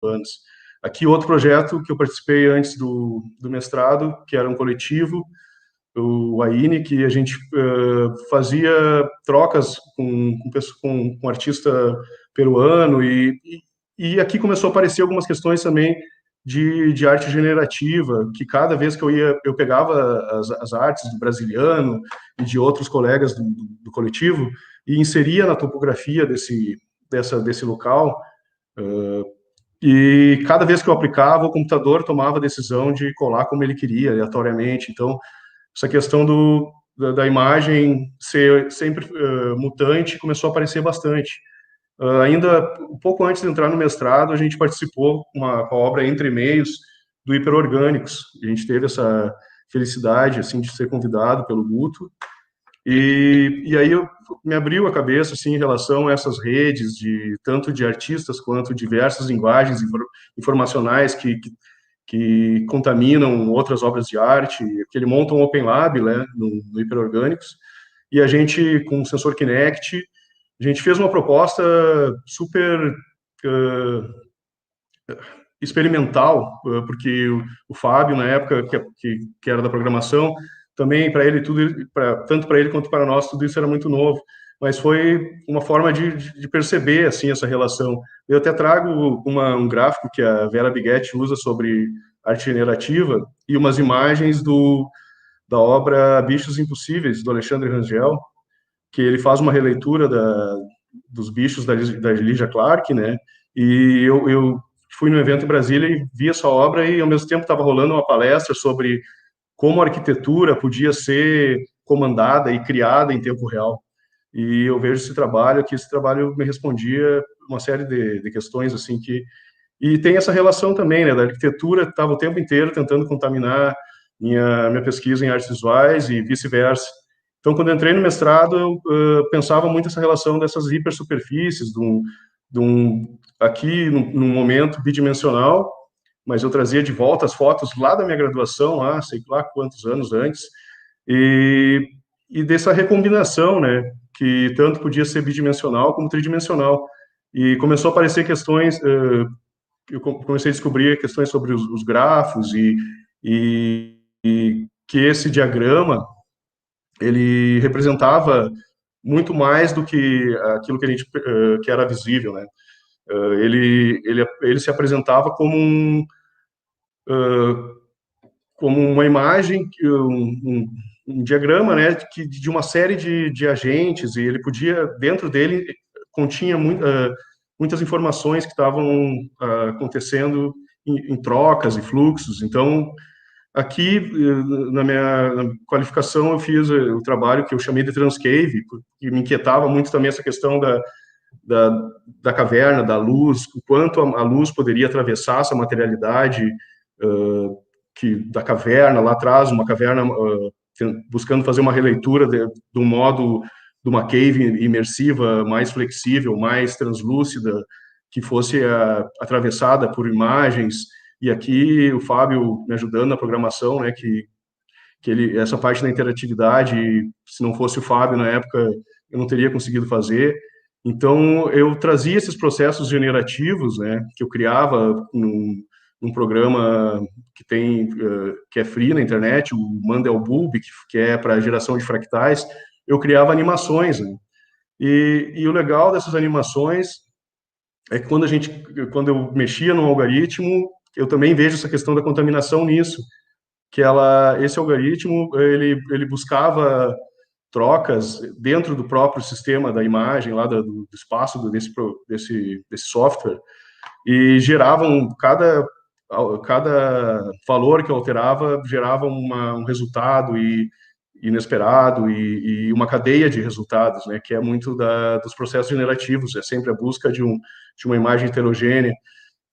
anos. Aqui outro projeto que eu participei antes do mestrado, que era um coletivo, o AINE, que a gente fazia trocas com artista peruano, e aqui começou a aparecer algumas questões também de arte generativa, que cada vez que eu pegava as artes do brasiliano e de outros colegas do coletivo e inseria na topografia desse local, e cada vez que eu aplicava, o computador tomava a decisão de colar como ele queria, aleatoriamente. Então, essa questão da imagem ser sempre mutante começou a aparecer bastante. Ainda um pouco antes de entrar no mestrado, a gente participou com a obra Entre E-mails do Hiperorgânicos. A gente teve essa felicidade assim de ser convidado pelo Guto. E aí me abriu a cabeça assim em relação a essas redes de tanto de artistas quanto diversas linguagens informacionais que contaminam outras obras de arte, que ele monta um Open Lab, né, no Hiperorgânicos, e a gente, com o sensor Kinect, a gente fez uma proposta super experimental, porque o Fábio, na época, que era da programação, também para ele, tanto para ele quanto para nós, tudo isso era muito novo, mas foi uma forma de perceber, assim, essa relação. Eu até trago um gráfico que a Vera Biguetti usa sobre arte generativa e umas imagens da obra Bichos Impossíveis, do Alexandre Rangel, que ele faz uma releitura dos bichos da Elijah Clark, né? E eu fui no evento em Brasília e vi essa obra e, ao mesmo tempo, estava rolando uma palestra sobre como a arquitetura podia ser comandada e criada em tempo real. E eu vejo esse trabalho me respondia uma série de questões, assim, E tem essa relação também, né, da arquitetura estava o tempo inteiro tentando contaminar minha pesquisa em artes visuais e vice-versa. Então, quando eu entrei no mestrado, eu pensava muito essa relação dessas hipersuperfícies, aqui, num momento bidimensional, mas eu trazia de volta as fotos lá da minha graduação, lá, sei lá quantos anos antes, e dessa recombinação, né, que tanto podia ser bidimensional como tridimensional. E começou a aparecer questões, eu comecei a descobrir questões sobre os grafos e que esse diagrama, ele representava muito mais do que aquilo que a gente que era visível, né? Ele se apresentava como uma imagem, um diagrama, né, de uma série de agentes, e ele podia, dentro dele, continha muitas informações que estavam acontecendo em trocas e fluxos. Então, aqui, na minha qualificação, eu fiz o trabalho que eu chamei de Transcave, que me inquietava muito também essa questão da caverna, da luz, o quanto a luz poderia atravessar essa materialidade da caverna, lá atrás, uma caverna buscando fazer uma releitura do modo de uma cave imersiva mais flexível, mais translúcida, que fosse atravessada por imagens. E aqui o Fábio me ajudando na programação, né, essa parte da interatividade, se não fosse o Fábio na época, eu não teria conseguido fazer. Então, eu trazia esses processos generativos, né, que eu criava num programa que é free na internet, o Mandelbulb, que é para geração de fractais. Eu criava animações, né? E o legal dessas animações é que quando eu mexia no algoritmo, eu também vejo essa questão da contaminação nisso, que esse algoritmo, ele buscava trocas dentro do próprio sistema da imagem, lá do espaço desse software, e geravam, cada valor que eu alterava gerava um resultado inesperado e uma cadeia de resultados, né, que é muito dos processos generativos, é sempre a busca de uma imagem heterogênea.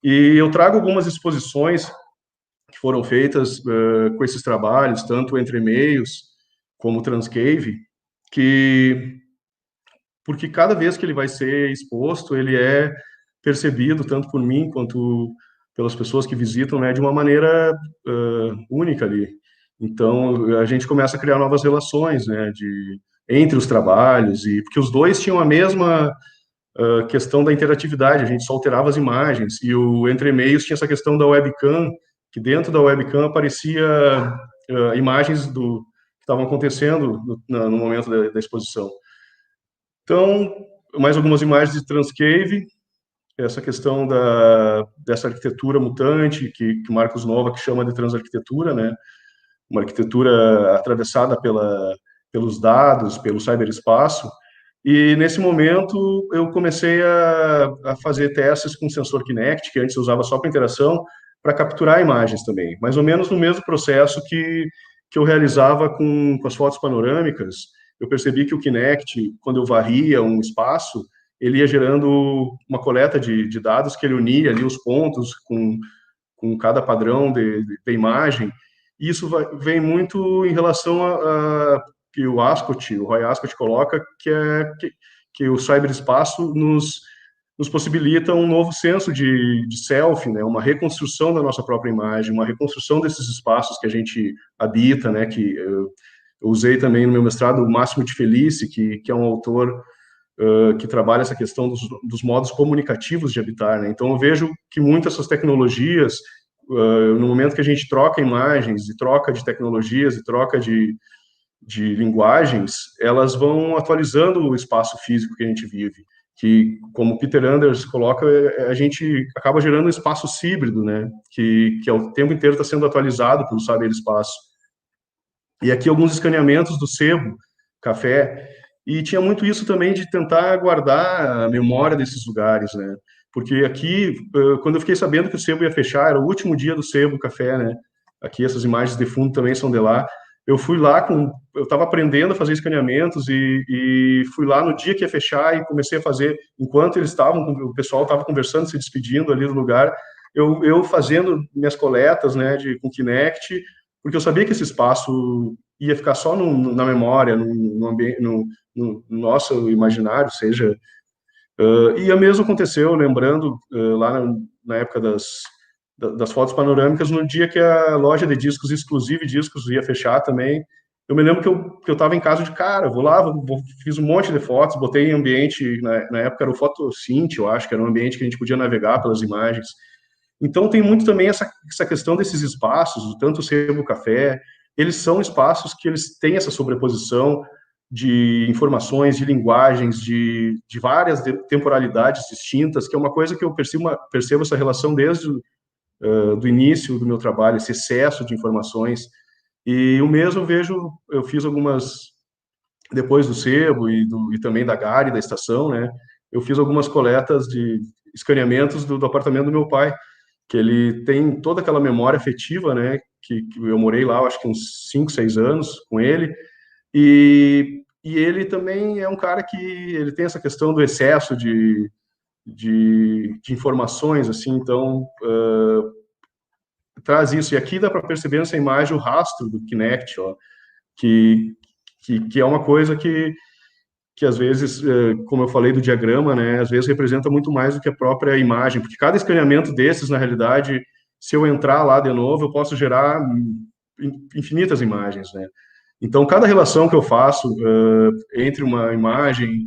E eu trago algumas exposições que foram feitas com esses trabalhos, tanto Entre E-mails como Transcave, porque cada vez que ele vai ser exposto, ele é percebido, tanto por mim quanto pelas pessoas que visitam, né, de uma maneira única ali. Então, a gente começa a criar novas relações, né, entre os trabalhos, porque os dois tinham a mesma questão da interatividade, a gente só alterava as imagens, e o Entre E-mails tinha essa questão da webcam, que dentro da webcam aparecia imagens do que estavam acontecendo no momento da exposição. Então, mais algumas imagens de Transcave, essa questão dessa arquitetura mutante, que Marcos Nova que chama de transarquitetura, né? Uma arquitetura atravessada pelos dados, pelo cyberespaço. E, nesse momento, eu comecei a fazer testes com sensor Kinect, que antes eu usava só para interação, para capturar imagens também. Mais ou menos no mesmo processo que eu realizava com as fotos panorâmicas, eu percebi que o Kinect, quando eu varria um espaço, ele ia gerando uma coleta de dados que ele unia ali os pontos com cada padrão de imagem. E isso vem muito em relação a que o Roy Ascot coloca, que o cyberespaço nos possibilita um novo senso de self, né? Uma reconstrução da nossa própria imagem, uma reconstrução desses espaços que a gente habita, né? Que eu usei também no meu mestrado o Máximo de Felice, que é um autor que trabalha essa questão dos modos comunicativos de habitar, né? Então eu vejo que muitas dessas tecnologias, no momento que a gente troca imagens e troca de tecnologias e troca de linguagens, elas vão atualizando o espaço físico que a gente vive, que, como Peter Anders coloca, a gente acaba gerando um espaço híbrido, né? Que ao tempo inteiro está sendo atualizado pelo cyberespaço. E aqui alguns escaneamentos do sebo, café, e tinha muito isso também de tentar guardar a memória desses lugares, né? Porque aqui, quando eu fiquei sabendo que o sebo ia fechar, era o último dia do sebo, café, né? Aqui essas imagens de fundo também são de lá. Eu fui lá eu estava aprendendo a fazer escaneamentos e fui lá no dia que ia fechar e comecei a fazer, enquanto eles estavam, o pessoal estava conversando, se despedindo ali do lugar, eu fazendo minhas coletas, né, com Kinect, porque eu sabia que esse espaço ia ficar só na memória, no ambiente, no nosso imaginário, seja. E o mesmo aconteceu, lembrando, lá na época das fotos panorâmicas, no dia que a loja de discos, Exclusive Discos, ia fechar também. Eu me lembro que eu estava em casa de cara, vou lá, fiz um monte de fotos, botei em ambiente, na época era o PhotoSynth, eu acho que era um ambiente que a gente podia navegar pelas imagens. Então, tem muito também essa questão desses espaços, tanto o Sebo Café, eles são espaços que eles têm essa sobreposição de informações, de linguagens, de várias temporalidades distintas, que é uma coisa que eu percebo essa relação desde do início do meu trabalho, esse excesso de informações. E o mesmo eu fiz algumas, depois do Sebo e também da Gari, da estação, né? Eu fiz algumas coletas de escaneamentos do apartamento do meu pai, que ele tem toda aquela memória afetiva, né, que eu morei lá, acho que uns 5, 6 anos com ele, e ele também é um cara que ele tem essa questão do excesso de informações, assim, então traz isso, e aqui dá para perceber nessa imagem o rastro do Kinect, ó, que é uma coisa que às vezes, como eu falei do diagrama, né, às vezes representa muito mais do que a própria imagem, porque cada escaneamento desses, na realidade, se eu entrar lá de novo, eu posso gerar infinitas imagens, né? Então, cada relação que eu faço entre uma imagem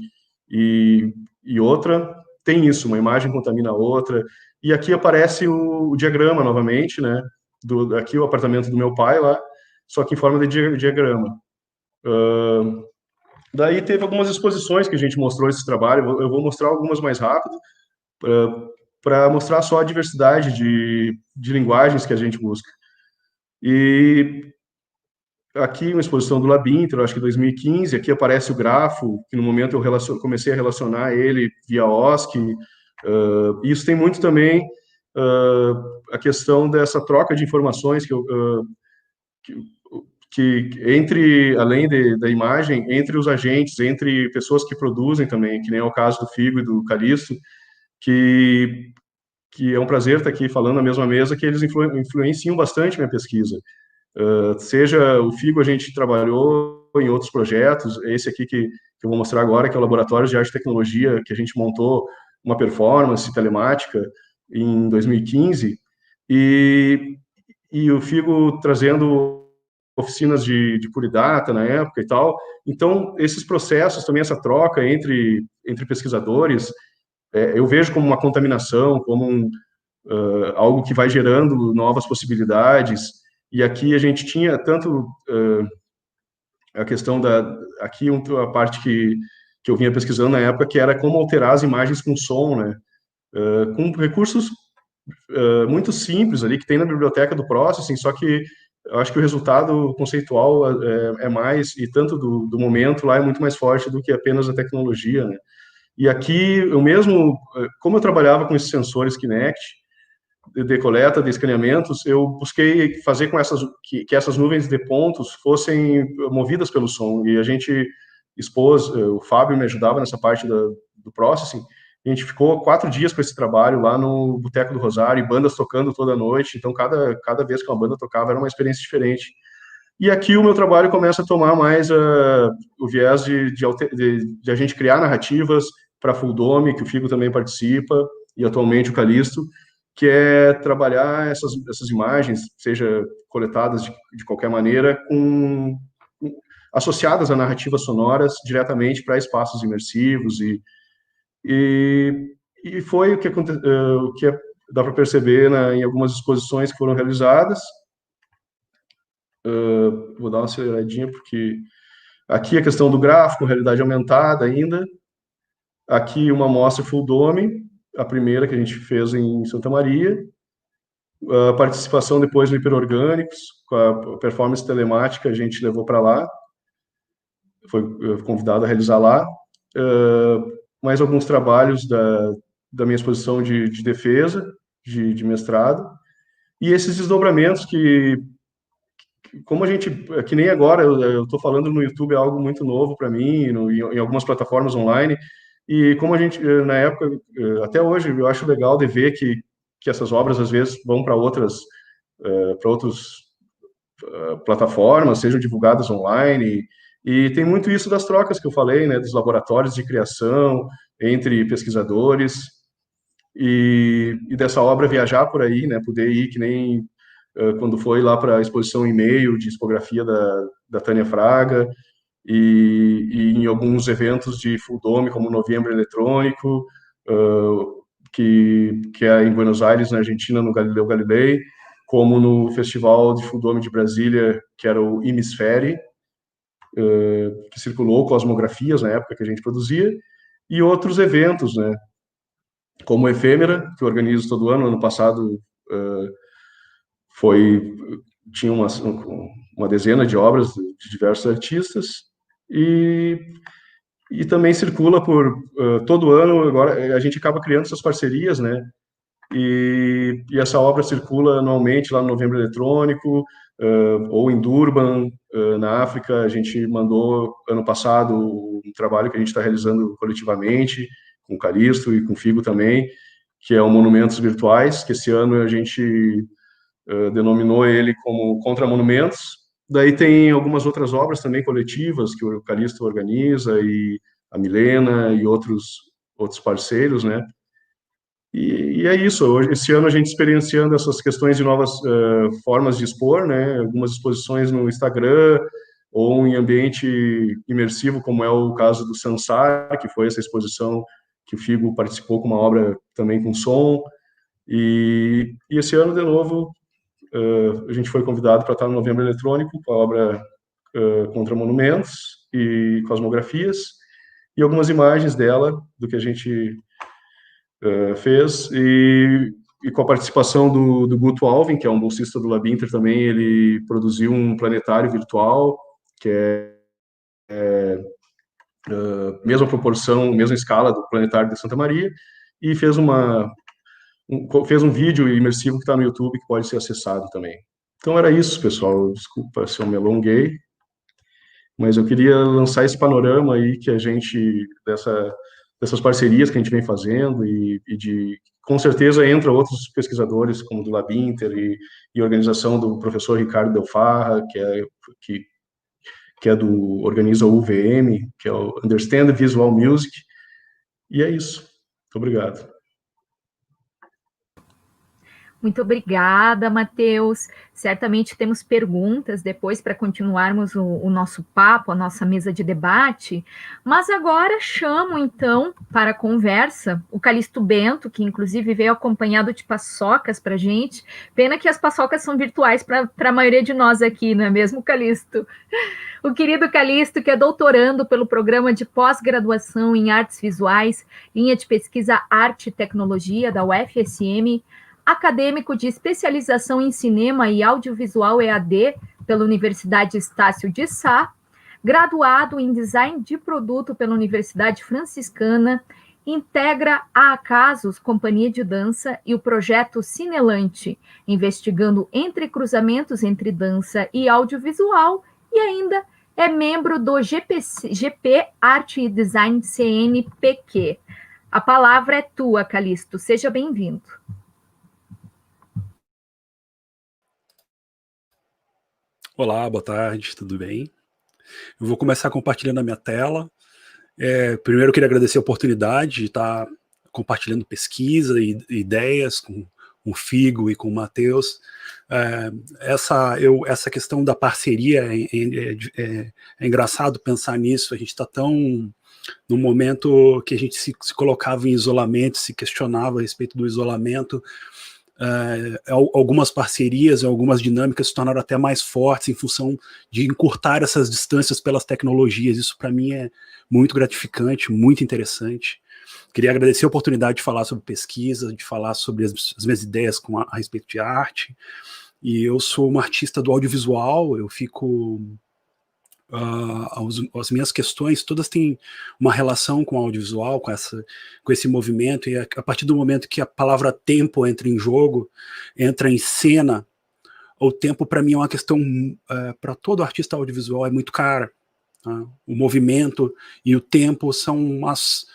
e outra, tem isso, uma imagem contamina a outra, e aqui aparece o diagrama novamente, né? Aqui o apartamento do meu pai lá, só que em forma de diagrama. Daí teve algumas exposições que a gente mostrou esse trabalho, eu vou mostrar algumas mais rápido, para mostrar só a diversidade de linguagens que a gente busca. E aqui uma exposição do Labinter, acho que 2015, aqui aparece o grafo, que no momento eu comecei a relacionar ele via OSC. Isso tem muito também a questão dessa troca de informações que entre, além da imagem, entre os agentes, entre pessoas que produzem também, que nem é o caso do Figo e do Calixto, que é um prazer estar aqui falando na mesma mesa, que eles influenciam bastante minha pesquisa. Seja o Figo, a gente trabalhou em outros projetos, esse aqui que eu vou mostrar agora, que é o Laboratório de Arte e Tecnologia, que a gente montou uma performance telemática em 2015, e o Figo trazendo oficinas de Puridata na época e tal. Então, esses processos também, essa troca entre pesquisadores, eu vejo como uma contaminação, como algo que vai gerando novas possibilidades. E aqui a gente tinha tanto a questão aqui a parte que eu vinha pesquisando na época, que era como alterar as imagens com som, né? Com recursos muito simples ali, que tem na biblioteca do Processing, só que eu acho que o resultado conceitual é mais, e tanto do momento lá é muito mais forte do que apenas a tecnologia, né? E aqui, eu mesmo, como eu trabalhava com esses sensores Kinect, de coleta, de escaneamentos, eu busquei fazer com que essas nuvens de pontos fossem movidas pelo som, e a gente expôs, o Fábio me ajudava nessa parte do processing, a gente ficou 4 dias com esse trabalho lá no Boteco do Rosário, e bandas tocando toda noite, então cada vez que uma banda tocava era uma experiência diferente. E aqui o meu trabalho começa a tomar mais o viés de a gente criar narrativas para Full Dome, que o Figo também participa, e atualmente o Calisto, que é trabalhar essas imagens, seja coletadas de qualquer maneira, associadas a narrativas sonoras diretamente para espaços imersivos e, e foi o que dá para perceber em algumas exposições que foram realizadas. Vou dar uma aceleradinha porque aqui a questão do gráfico, realidade aumentada ainda. Aqui uma amostra full dome, a primeira que a gente fez em Santa Maria. A participação depois no Hiperorgânicos, com a performance telemática, a gente levou para lá, foi convidado a realizar lá. Mais alguns trabalhos da minha exposição de defesa, de mestrado. E esses desdobramentos como a gente, que nem agora, eu estou falando no YouTube, é algo muito novo para mim, em algumas plataformas online, e como a gente, na época, até hoje, eu acho legal de ver que essas obras, às vezes, vão para outras plataformas, sejam divulgadas online, e tem muito isso das trocas que eu falei, né, dos laboratórios de criação entre pesquisadores, e dessa obra viajar por aí, né, poder ir que nem quando foi lá para a exposição e-mail de expografia da Tânia Fraga, e em alguns eventos de Full Dome, como Novembro Eletrônico, que é em Buenos Aires, na Argentina, no Galileu Galilei, como no Festival de Full Dome de Brasília, que era o Hemisfere, que circulou cosmografias na época que a gente produzia, e outros eventos, né, como o Efêmera, que eu organizo todo ano. Ano passado foi tinha uma dezena de obras de diversos artistas, e, e também circula por todo ano. Agora a gente acaba criando essas parcerias, né? E essa obra circula anualmente lá no Novembro Eletrônico, ou em Durban, na África. A gente mandou ano passado um trabalho que a gente está realizando coletivamente, com o Calisto e com o Figo também, que é o Monumentos Virtuais, que esse ano a gente denominou ele como Contra Monumentos. Daí tem algumas outras obras também coletivas que o Calisto organiza, e a Milena e outros parceiros, né? E é isso. Hoje, esse ano a gente experienciando essas questões de novas formas de expor, né? Algumas exposições no Instagram ou em ambiente imersivo, como é o caso do Sansar, que foi essa exposição que o Figo participou com uma obra também com som. E esse ano, de novo, a gente foi convidado para estar no Novembro Eletrônico com a obra Contra Monumentos e Cosmografias, e algumas imagens dela, do que a gente fez, e com a participação do Guto Alvin, que é um bolsista do Labinter também. Ele produziu um planetário virtual, que é mesma proporção, mesma escala do planetário de Santa Maria, e fez um vídeo imersivo que está no YouTube, que pode ser acessado também. Então era isso, pessoal. Desculpa se eu me alonguei, mas eu queria lançar esse panorama aí que a gente, dessas parcerias que a gente vem fazendo, com certeza entra outros pesquisadores, como do Labinter, e a organização do professor Ricardo Delfarra, que organiza o UVM, que é o Understand Visual Music, e é isso. Muito obrigado. Muito obrigada, Matheus. Certamente temos perguntas depois para continuarmos o nosso papo, a nossa mesa de debate. Mas agora chamo, então, para a conversa o Calixto Bento, que inclusive veio acompanhado de paçocas para a gente. Pena que as paçocas são virtuais para a maioria de nós aqui, não é mesmo, Calixto? O querido Calixto, que é doutorando pelo programa de pós-graduação em artes visuais, linha de pesquisa Arte e Tecnologia da UFSM, acadêmico de especialização em cinema e audiovisual EAD pela Universidade Estácio de Sá, graduado em design de produto pela Universidade Franciscana, integra a Acasos Companhia de Dança e o projeto Cinelante, investigando entrecruzamentos entre dança e audiovisual, e ainda é membro do GP Arte e Design CNPq. A palavra é tua, Calixto. Seja bem-vindo. Olá, boa tarde, tudo bem? Eu vou começar compartilhando a minha tela. Primeiro eu queria agradecer a oportunidade de estar compartilhando pesquisa e ideias com o Figo e com o Matheus. Essa questão da parceria é engraçado pensar nisso. A gente está tão no momento que a gente se colocava em isolamento, se questionava a respeito do isolamento. Algumas parcerias, algumas dinâmicas se tornaram até mais fortes em função de encurtar essas distâncias pelas tecnologias. Isso para mim é muito gratificante, muito interessante. Queria agradecer a oportunidade de falar sobre pesquisa, de falar sobre as minhas ideias a respeito de arte. E eu sou uma artista do audiovisual, eu fico... as minhas questões todas têm uma relação com o audiovisual, com esse movimento, e a partir do momento que a palavra tempo entra em jogo, entra em cena, o tempo para mim é uma questão, para todo artista audiovisual é muito cara. Tá? O movimento e o tempo são as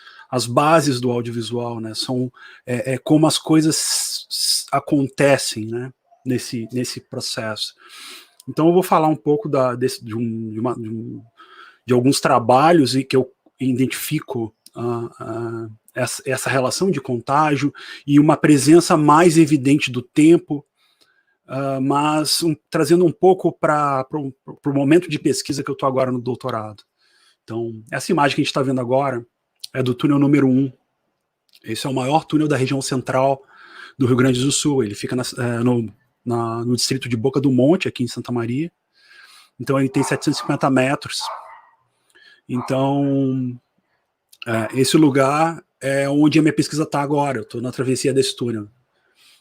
bases do audiovisual, né? São como as acontecem, né? nesse processo. Então eu vou falar um pouco de alguns trabalhos e que eu identifico essa relação de contágio e uma presença mais evidente do tempo, mas trazendo um pouco para o momento de pesquisa que eu estou agora no doutorado. Então, essa imagem que a gente está vendo agora é do túnel número 1. Esse é o maior túnel da região central do Rio Grande do Sul. Ele fica no distrito de Boca do Monte, aqui em Santa Maria. Então ele tem 750 metros. Então esse lugar é onde a minha pesquisa está agora. Eu estou na travessia desse túnel.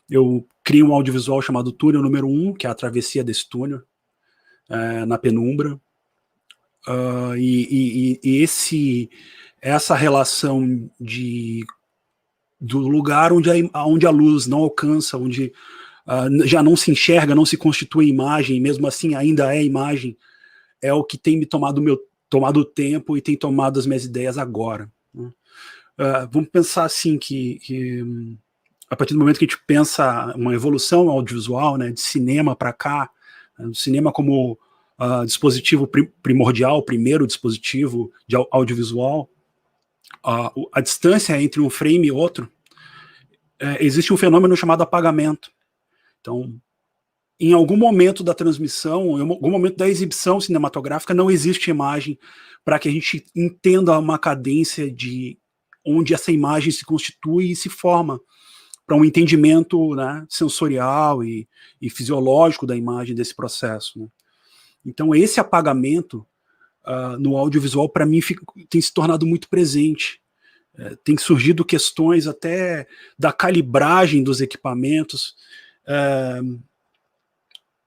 Eu crio um audiovisual chamado Túnel número 1, que é a travessia desse túnel, na penumbra. Essa relação do lugar onde a luz não alcança, onde já não se enxerga, não se constitui imagem, mesmo assim ainda é imagem, é o que tem me tomado o tempo e tem tomado as minhas ideias agora. Né? Vamos pensar assim que a partir do momento que a gente pensa uma evolução audiovisual, né, de cinema para cá, o cinema como dispositivo primordial, primeiro dispositivo de audiovisual, a distância entre um frame e outro, existe um fenômeno chamado apagamento. Então, em algum momento da transmissão, em algum momento da exibição cinematográfica, não existe imagem para que a gente entenda uma cadência de onde essa imagem se constitui e se forma para um entendimento, né, sensorial e fisiológico da imagem desse processo. Né? Então, esse apagamento no audiovisual, para mim, tem se tornado muito presente. Tem surgido questões até da calibragem dos equipamentos,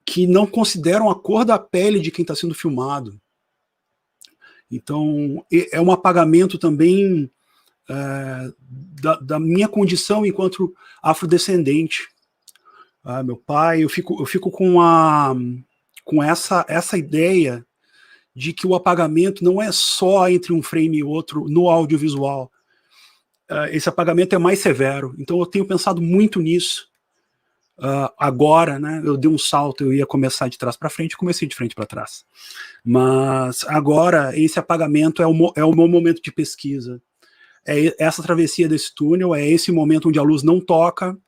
que não consideram a cor da pele de quem está sendo filmado. Então, é um apagamento também da minha condição enquanto afrodescendente. Meu pai, eu fico com essa ideia de que o apagamento não é só entre um frame e outro no audiovisual. Esse apagamento é mais severo. Então, eu tenho pensado muito nisso. Agora, né, eu dei um salto, eu ia começar de trás para frente, comecei de frente para trás. Mas agora, esse apagamento é o meu momento de pesquisa. É essa travessia desse túnel, é esse momento onde a luz não toca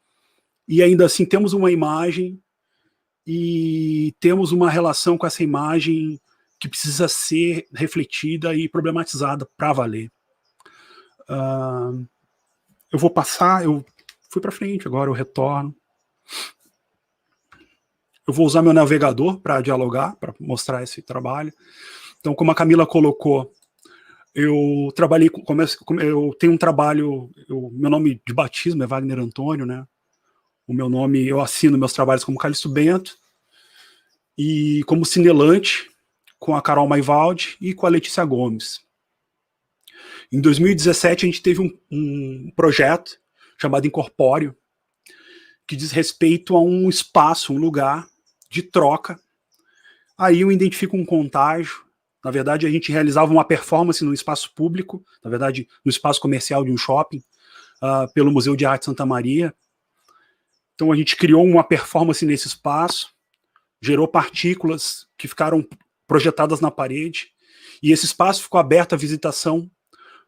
e ainda assim temos uma imagem e temos uma relação com essa imagem que precisa ser refletida e problematizada para valer. Eu vou passar, eu fui para frente, agora eu retorno. Eu vou usar meu navegador para dialogar, para mostrar esse trabalho. Então, como a Camila colocou, eu trabalhei, eu tenho um trabalho, meu nome de batismo é Wagner Antônio, né? O meu nome, eu assino meus trabalhos como Calixto Bento, e como cinelante, com a Carol Maivaldi e com a Letícia Gomes. Em 2017, a gente teve um projeto chamado Incorpóreo, que diz respeito a um espaço, um lugar de troca. Aí eu identifico um contágio. Na verdade, a gente realizava uma performance no espaço público, na verdade, no espaço comercial de um shopping, pelo Museu de Arte Santa Maria. Então a gente criou uma performance nesse espaço, gerou partículas que ficaram projetadas na parede, e esse espaço ficou aberto à visitação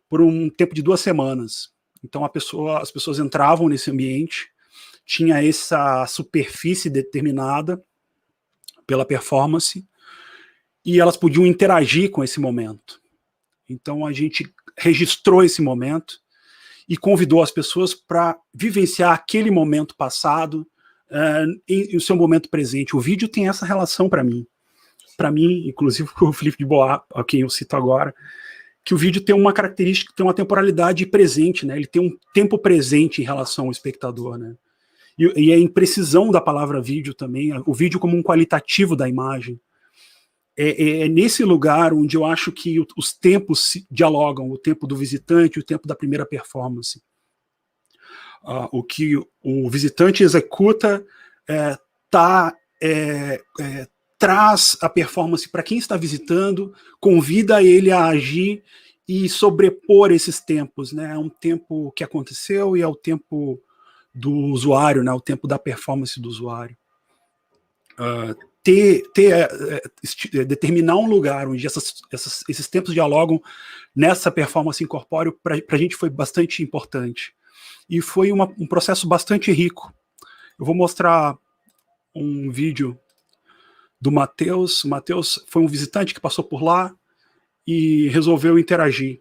por um tempo de 2 semanas. Então as pessoas entravam nesse ambiente, tinha essa superfície determinada pela performance, e elas podiam interagir com esse momento. Então a gente registrou esse momento e convidou as pessoas para vivenciar aquele momento passado em seu momento presente. O vídeo tem essa relação para mim. Para mim, inclusive com o Felipe de Bois, a quem eu cito agora, que o vídeo tem uma característica, tem uma temporalidade presente, né? Ele tem um tempo presente em relação ao espectador, né? E a imprecisão da palavra vídeo também, o vídeo como um qualitativo da imagem. É nesse lugar onde eu acho que os tempos se dialogam, o tempo do visitante, o tempo da primeira performance. O que o visitante executa traz a performance para quem está visitando, convida ele a agir e sobrepor esses tempos, né? É um tempo que aconteceu e é o tempo do usuário, né? O tempo da performance do usuário. Determinar um lugar onde esses tempos dialogam nessa performance incorpóreo, para a gente foi bastante importante. E foi um processo bastante rico. Eu vou mostrar um vídeo do Matheus. O Matheus foi um visitante que passou por lá e resolveu interagir.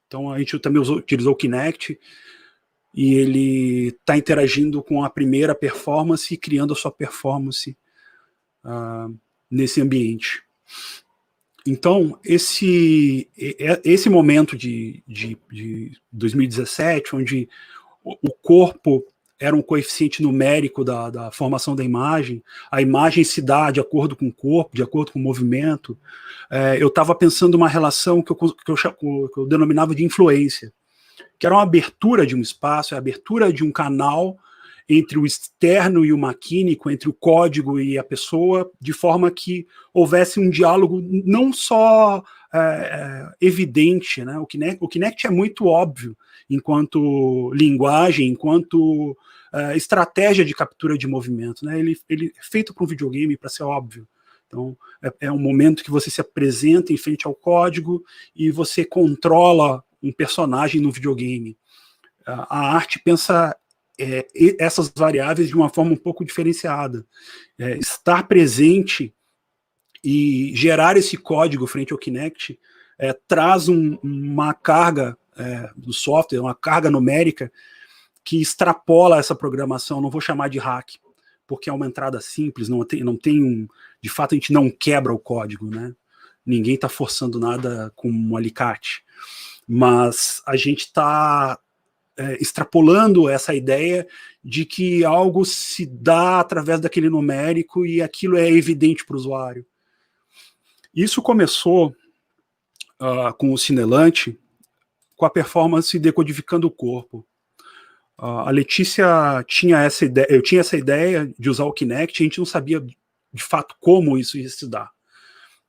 Então a gente também utilizou o Kinect, e ele está interagindo com a primeira performance e criando a sua performance nesse ambiente. Então, esse momento de 2017, onde o corpo era um coeficiente numérico da formação da imagem, a imagem se dá de acordo com o corpo, de acordo com o movimento, eu estava pensando uma relação que eu denominava de influência, que era uma abertura de um espaço, a abertura de um canal entre o externo e o maquínico, entre o código e a pessoa, de forma que houvesse um diálogo não só evidente, né? O Kinect é muito óbvio enquanto linguagem, enquanto estratégia de captura de movimento, né? Ele é feito para um videogame para ser óbvio. Então, é um momento que você se apresenta em frente ao código e você controla um personagem no videogame. A arte pensa essas variáveis de uma forma um pouco diferenciada. Estar presente e gerar esse código frente ao Kinect traz uma carga do software, uma carga numérica que extrapola essa programação. Não vou chamar de hack, porque é uma entrada simples, não tem de fato a gente não quebra o código, né? Ninguém está forçando nada com um alicate, mas a gente está extrapolando essa ideia de que algo se dá através daquele numérico e aquilo é evidente para o usuário. Isso começou com o Cinelante, com a performance Decodificando o Corpo. A Letícia tinha essa ideia, eu tinha essa ideia de usar o Kinect, a gente não sabia de fato como isso ia se dar.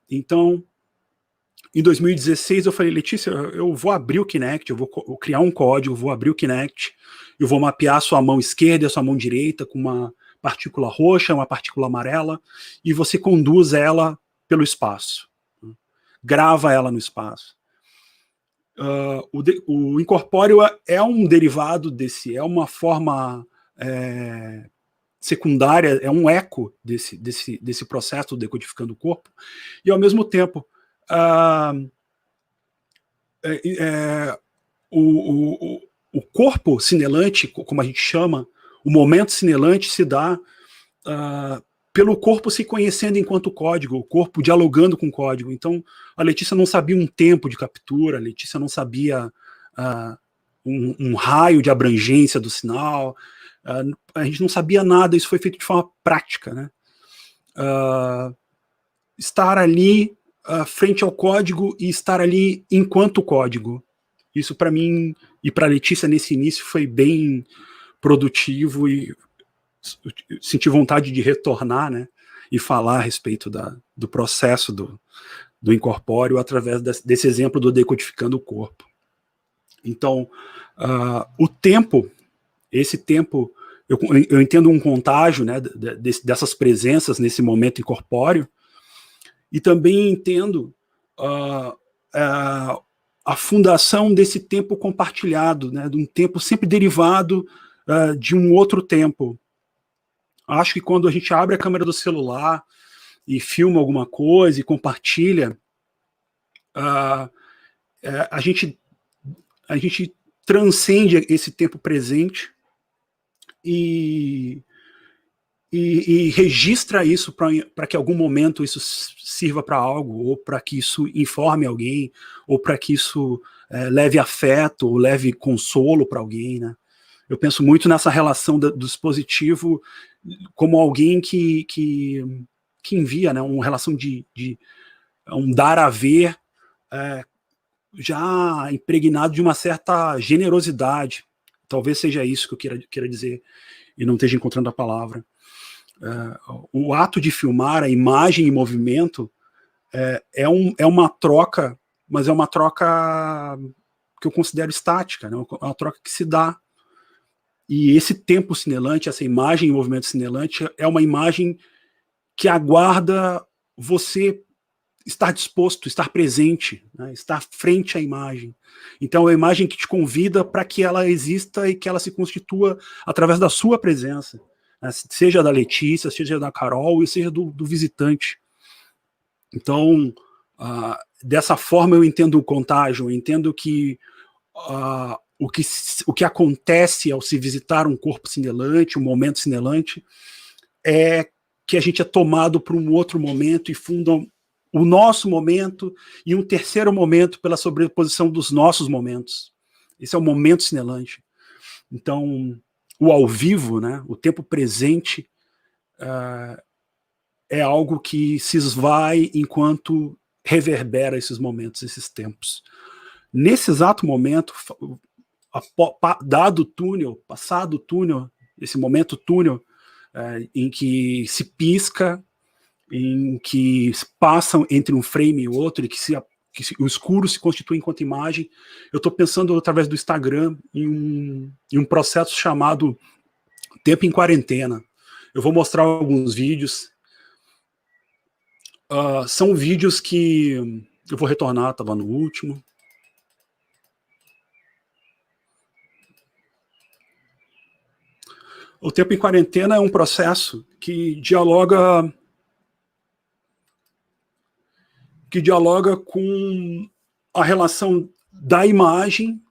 Então, em 2016 eu falei, Letícia, eu vou abrir o Kinect, eu vou criar um código, vou abrir o Kinect, eu vou mapear a sua mão esquerda e a sua mão direita com uma partícula roxa, uma partícula amarela, e você conduz ela pelo espaço. Grava ela no espaço. O incorpóreo é um derivado desse, é uma forma secundária, é um eco desse processo do Decodificando o Corpo, e ao mesmo tempo o corpo cinelante, como a gente chama, o momento cinelante se dá pelo corpo se conhecendo enquanto código, o corpo dialogando com o código. Então, a Letícia não sabia um tempo de captura, a Letícia não sabia um raio de abrangência do sinal, a gente não sabia nada, isso foi feito de forma prática, né? Estar ali frente ao código e estar ali enquanto código. Isso para mim e para a Letícia nesse início foi bem produtivo e senti vontade de retornar, né, e falar a respeito do processo do incorpóreo através desse exemplo do Decodificando o Corpo. Então, o tempo, esse tempo, eu entendo um contágio, né, dessas presenças nesse momento incorpóreo, e também entendo a fundação desse tempo compartilhado, né, de um tempo sempre derivado de um outro tempo. Acho que quando a gente abre a câmera do celular e filma alguma coisa e compartilha, a gente transcende esse tempo presente e registra isso para que em algum momento isso sirva para algo, ou para que isso informe alguém, ou para que isso leve afeto, ou leve consolo para alguém, né? Eu penso muito nessa relação do dispositivo como alguém que envia, né, uma relação de um dar a ver já impregnado de uma certa generosidade. Talvez seja isso que eu queira dizer e não esteja encontrando a palavra. O ato de filmar, a imagem em movimento, é uma troca, mas é uma troca que eu considero estática, né? É uma troca que se dá. E esse tempo cinelante, essa imagem em movimento cinelante, é uma imagem que aguarda você estar disposto, estar presente, né? Estar frente à imagem. Então é uma imagem que te convida para que ela exista e que ela se constitua através da sua presença, né? Seja da Letícia, seja da Carol, e seja do visitante. Então, dessa forma eu entendo o contágio, eu entendo que o que acontece ao se visitar um corpo cinelante, um momento cinelante, é que a gente é tomado por um outro momento e funda o nosso momento e um terceiro momento pela sobreposição dos nossos momentos. Esse é o momento cinelante. Então, o ao vivo, né, o tempo presente, é algo que se esvai enquanto reverbera esses momentos, esses tempos. Nesse exato momento, dado o túnel, passado o túnel, esse momento túnel, em que se pisca, em que passam entre um frame e outro, e que o escuro se constitui enquanto imagem, eu estou pensando através do Instagram em um processo chamado Tempo em Quarentena. Eu vou mostrar alguns vídeos. São vídeos que eu vou retornar, estava no último. O Tempo em Quarentena é um processo que dialoga com a relação da imagem,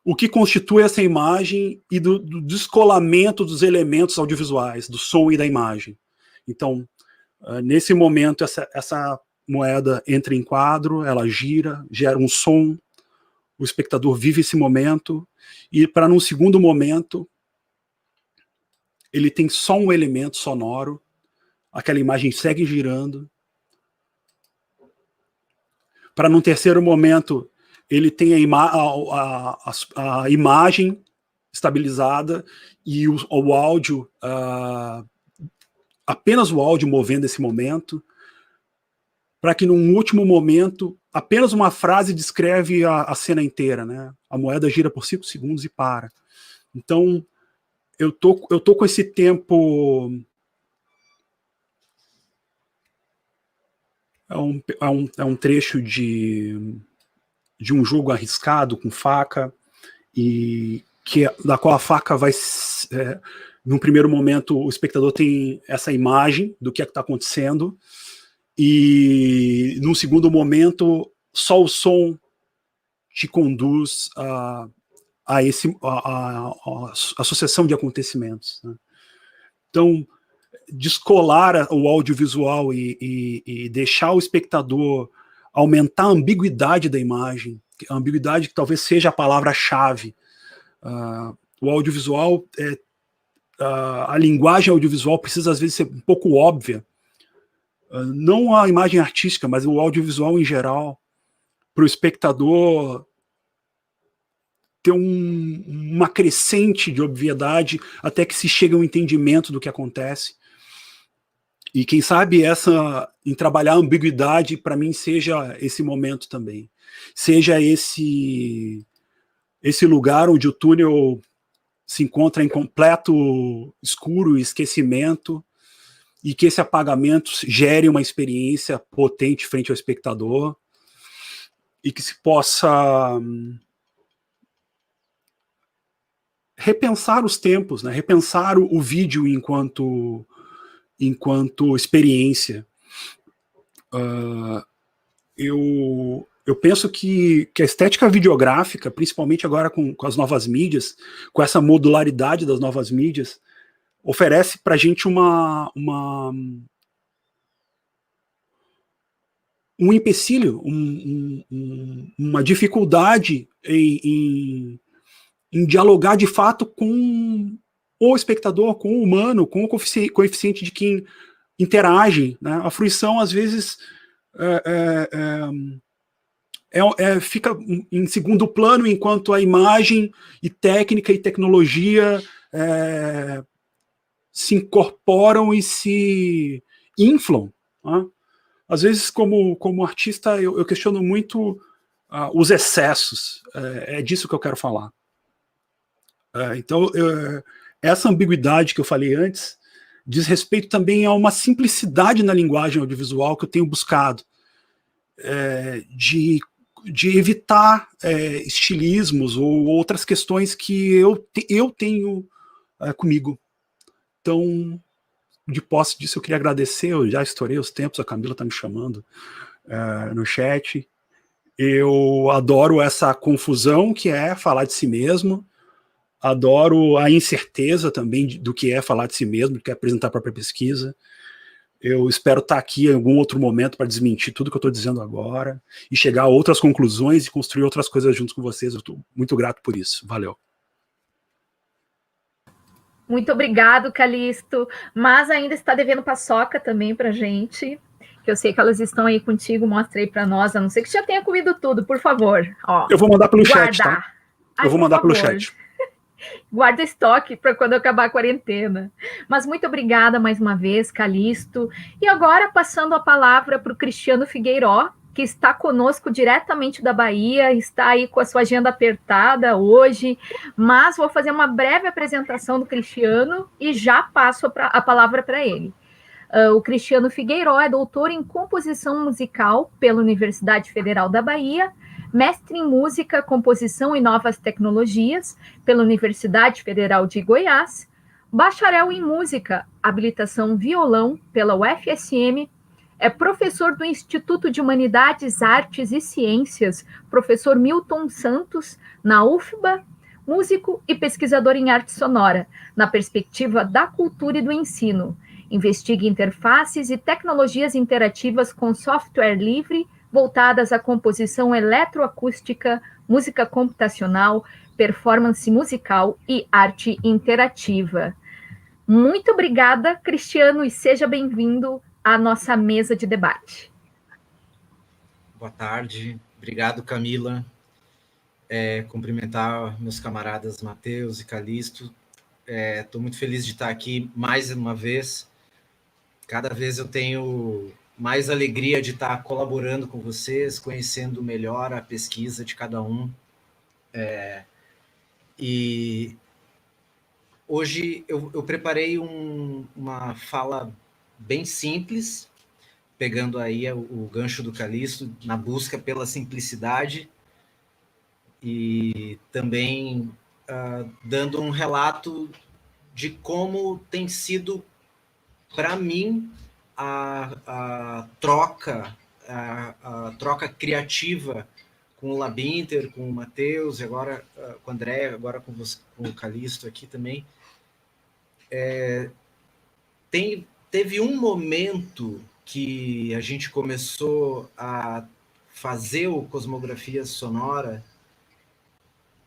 o que constitui essa imagem e do descolamento dos elementos audiovisuais, do som e da imagem. Então, nesse momento, essa moeda entra em quadro, ela gira, gera um som, o espectador vive esse momento, e para num segundo momento, ele tem só um elemento sonoro, aquela imagem segue girando. Para num terceiro momento, ele tem a imagem estabilizada e o áudio, apenas o áudio movendo esse momento, para que num último momento, apenas uma frase descreve a cena inteira, né? A moeda gira por 5 segundos e para. Então, eu tô com esse tempo. É um trecho de um jogo arriscado com faca, da qual a faca vai Num primeiro momento, o espectador tem essa imagem do que é que está acontecendo, e num segundo momento, só o som te conduz a sucessão de acontecimentos, né? Então, descolar o audiovisual e deixar o espectador aumentar a ambiguidade da imagem, a ambiguidade que talvez seja a palavra-chave. O audiovisual, a linguagem audiovisual precisa às vezes ser um pouco óbvia, não a imagem artística, mas o audiovisual em geral, para o espectador ter uma crescente de obviedade até que se chegue a um entendimento do que acontece. E quem sabe em trabalhar a ambiguidade, para mim, seja esse momento também. Seja esse lugar onde o túnel se encontra em completo escuro e esquecimento, e que esse apagamento gere uma experiência potente frente ao espectador, e que se possa repensar os tempos, né? Repensar o vídeo enquanto experiência. Eu penso que a estética videográfica, principalmente agora com as novas mídias, com essa modularidade das novas mídias, oferece para a gente um empecilho, uma dificuldade em dialogar de fato com o espectador, com o humano, com o coeficiente de quem interage, né? A fruição, às vezes, fica em segundo plano, enquanto a imagem e técnica e tecnologia se incorporam e se inflam, né? Às vezes, como artista, eu questiono muito os excessos. É disso que eu quero falar. Então, essa ambiguidade que eu falei antes diz respeito também a uma simplicidade na linguagem audiovisual que eu tenho buscado, de evitar estilismos ou outras questões que eu tenho comigo. Então, de posse disso, eu queria agradecer. Eu já estourei os tempos, a Camila está me chamando no chat. Eu adoro essa confusão que é falar de si mesmo. Adoro a incerteza também do que é falar de si mesmo, do que é apresentar a própria pesquisa. Eu espero estar aqui em algum outro momento para desmentir tudo que eu estou dizendo agora e chegar a outras conclusões e construir outras coisas juntos com vocês. Eu estou muito grato por isso. Valeu. Muito obrigado, Calixto. Mas ainda está devendo paçoca também para a gente, que eu sei que elas estão aí contigo. Mostra aí para nós, a não ser que já tenha comido tudo, por favor. Ó, eu vou mandar pelo chat, tá? Eu vou mandar pelo chat. Guarda estoque para quando acabar a quarentena. Mas muito obrigada mais uma vez, Calixto. E agora, passando a palavra para o Cristiano Figueiró, que está conosco diretamente da Bahia, está aí com a sua agenda apertada hoje, mas vou fazer uma breve apresentação do Cristiano e já passo a palavra para ele. O Cristiano Figueiró é doutor em composição musical pela Universidade Federal da Bahia, mestre em música, composição e novas tecnologias pela Universidade Federal de Goiás, bacharel em música, habilitação violão pela UFSM, é professor do Instituto de Humanidades, Artes e Ciências, professor Milton Santos, na UFBA, músico e pesquisador em arte sonora, na perspectiva da cultura e do ensino. Investiga interfaces e tecnologias interativas com software livre, voltadas à composição eletroacústica, música computacional, performance musical e arte interativa. Muito obrigada, Cristiano, e seja bem-vindo à nossa mesa de debate. Boa tarde, obrigado, Camila. Cumprimentar meus camaradas Matheus e Calixto. Estou muito feliz de estar aqui mais uma vez. Cada vez eu tenho mais alegria de estar colaborando com vocês, conhecendo melhor a pesquisa de cada um. E hoje eu preparei uma fala bem simples, pegando aí o gancho do Calixto, na busca pela simplicidade e também dando um relato de como tem sido, para mim, a troca criativa com o Labinter, com o Matheus, e agora com o André, agora com o Calixto aqui também. Teve um momento que a gente começou a fazer o Cosmografia Sonora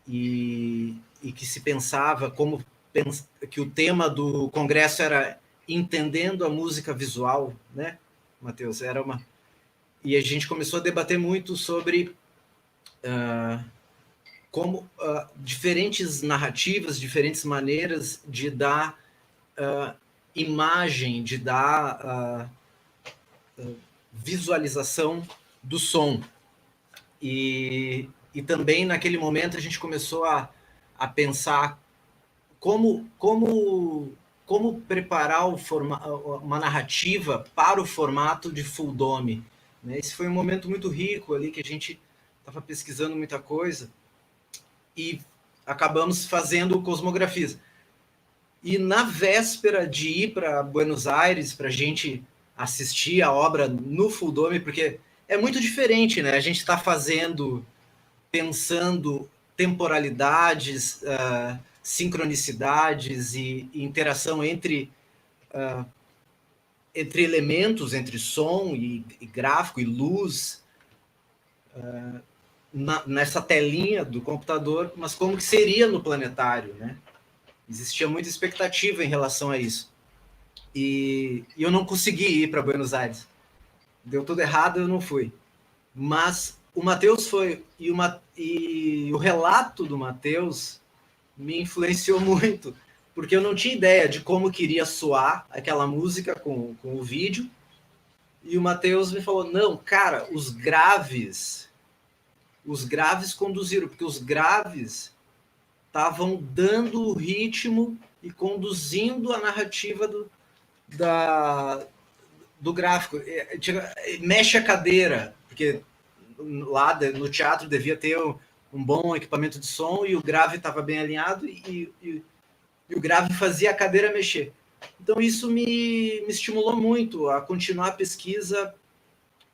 e que se pensava que o tema do congresso era entendendo a música visual, né, Matheus? E a gente começou a debater muito sobre como diferentes narrativas, diferentes maneiras de dar imagem, de dar visualização do som. E também naquele momento a gente começou a pensar como preparar uma narrativa para o formato de full dome, né? Esse foi um momento muito rico ali, que a gente estava pesquisando muita coisa e acabamos fazendo cosmografias. E na véspera de ir para Buenos Aires, para a gente assistir a obra no full dome, porque é muito diferente, né? A gente está pensando temporalidades, sincronicidades e interação entre elementos, entre som e gráfico e luz, nessa telinha do computador, mas como que seria no planetário, né? Existia muita expectativa em relação a isso. E eu não consegui ir para Buenos Aires. Deu tudo errado, eu não fui. Mas o Matheus foi, e o relato do Matheus me influenciou muito, porque eu não tinha ideia de como queria soar aquela música com o vídeo, e o Matheus me falou, não, cara, os graves conduziram, porque os graves estavam dando o ritmo e conduzindo a narrativa do gráfico. Mexe a cadeira, porque lá no teatro devia ter um bom equipamento de som e o grave estava bem alinhado e o grave fazia a cadeira mexer. Então isso me estimulou muito a continuar a pesquisa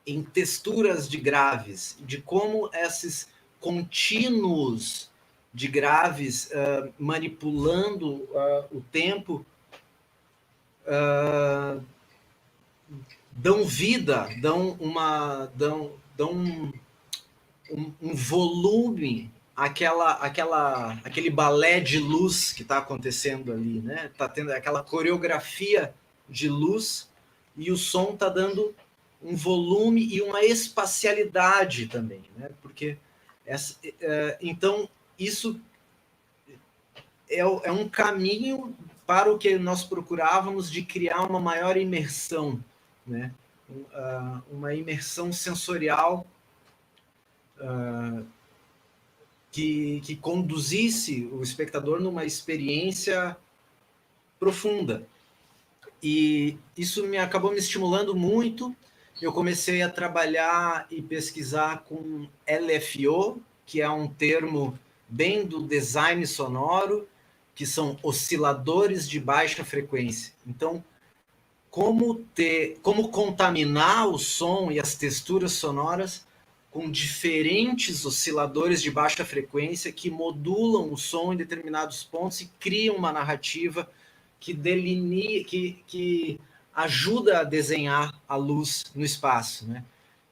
em texturas de graves, de como esses contínuos de graves manipulando o tempo dão vida, dão um volume aquele balé de luz que está acontecendo ali, né? Tá tendo aquela coreografia de luz e o som está dando um volume e uma espacialidade também, né? Porque então isso é um caminho para o que nós procurávamos de criar uma maior imersão, né? Uma imersão sensorial que conduzisse o espectador numa experiência profunda. E isso acabou me estimulando muito. Eu comecei a trabalhar e pesquisar com LFO, que é um termo bem do design sonoro, que são osciladores de baixa frequência. Então, como contaminar o som e as texturas sonoras com diferentes osciladores de baixa frequência que modulam o som em determinados pontos e criam uma narrativa que delinea, que ajuda a desenhar a luz no espaço, né?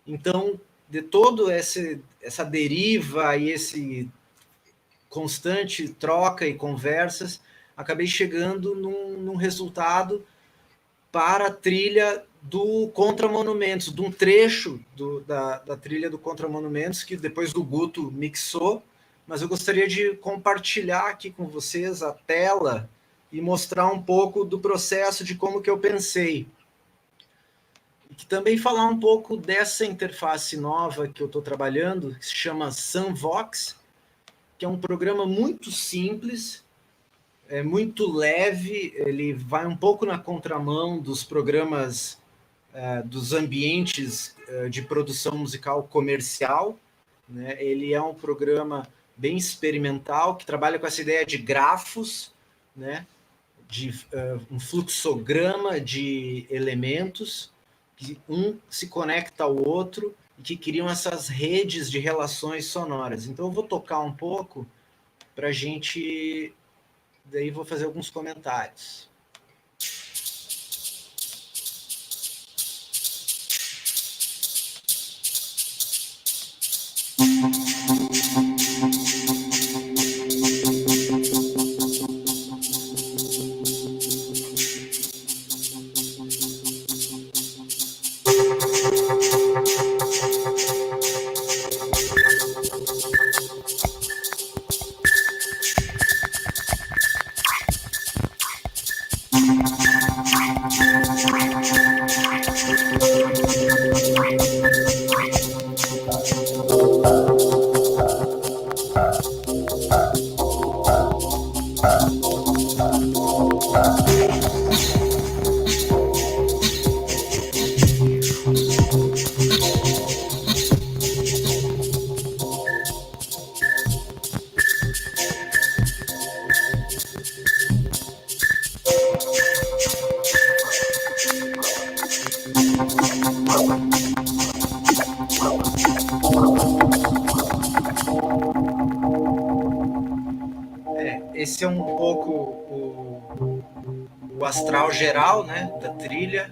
Então, de todo essa deriva e esse constante troca e conversas, acabei chegando num resultado para a trilha do Contra Monumentos, de um trecho da trilha do Contra Monumentos, que depois o Guto mixou, mas eu gostaria de compartilhar aqui com vocês a tela e mostrar um pouco do processo de como que eu pensei. E também falar um pouco dessa interface nova que eu estou trabalhando, que se chama Sunvox, que é um programa muito simples, é muito leve, ele vai um pouco na contramão dos programas, dos ambientes de produção musical comercial, né? Ele é um programa bem experimental, que trabalha com essa ideia de grafos, né? um fluxograma de elementos, que um se conecta ao outro e que criam essas redes de relações sonoras. Então eu vou tocar um pouco para a gente... Daí vou fazer alguns comentários. Esse é um pouco o astral geral, né, da trilha,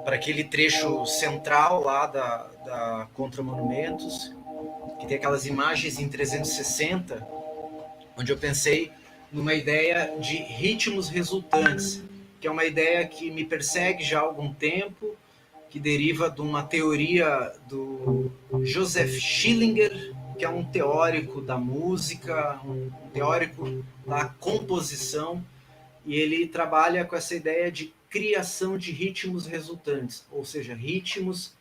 para aquele trecho central lá da Contra Monumentos, que tem aquelas imagens em 360, onde eu pensei numa ideia de ritmos resultantes, que é uma ideia que me persegue já há algum tempo, que deriva de uma teoria do Joseph Schillinger, que é um teórico da música, um teórico da composição, e ele trabalha com essa ideia de criação de ritmos resultantes, ou seja, ritmos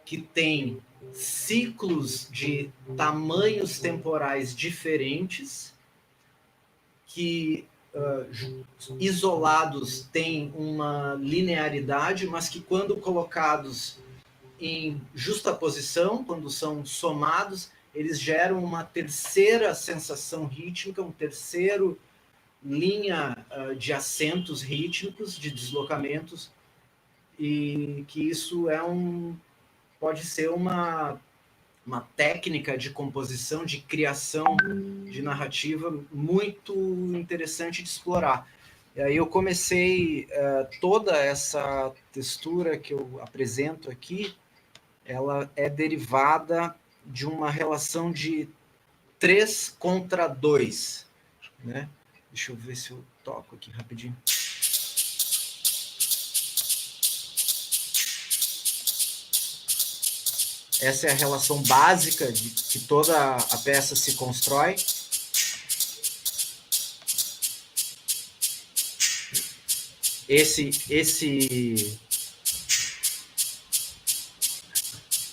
que têm ciclos de tamanhos temporais diferentes, que isolados têm uma linearidade, mas que quando colocados em justaposição, quando são somados, eles geram uma terceira sensação rítmica, um terceiro linha de acentos rítmicos, de deslocamentos, e que isso pode ser uma técnica de composição, de criação de narrativa muito interessante de explorar. E aí eu comecei toda essa textura que eu apresento aqui, ela é derivada de uma relação de 3 contra 2, né? Deixa eu ver se eu toco aqui rapidinho. Essa é a relação básica de que toda a peça se constrói.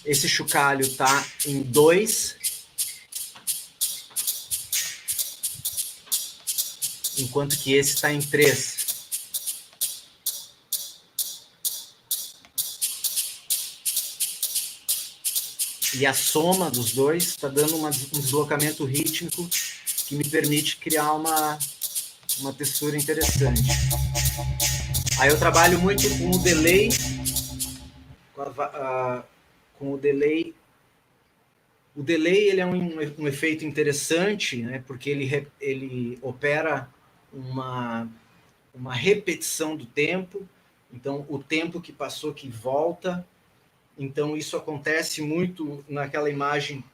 Esse chocalho está em 2, enquanto que esse está em 3. E a soma dos dois está dando um deslocamento rítmico que me permite criar uma textura interessante. Aí eu trabalho muito com o delay, com o delay. O delay ele é um efeito interessante, né, porque ele opera uma repetição do tempo. Então, o tempo que passou que volta. Então, isso acontece muito naquela imagem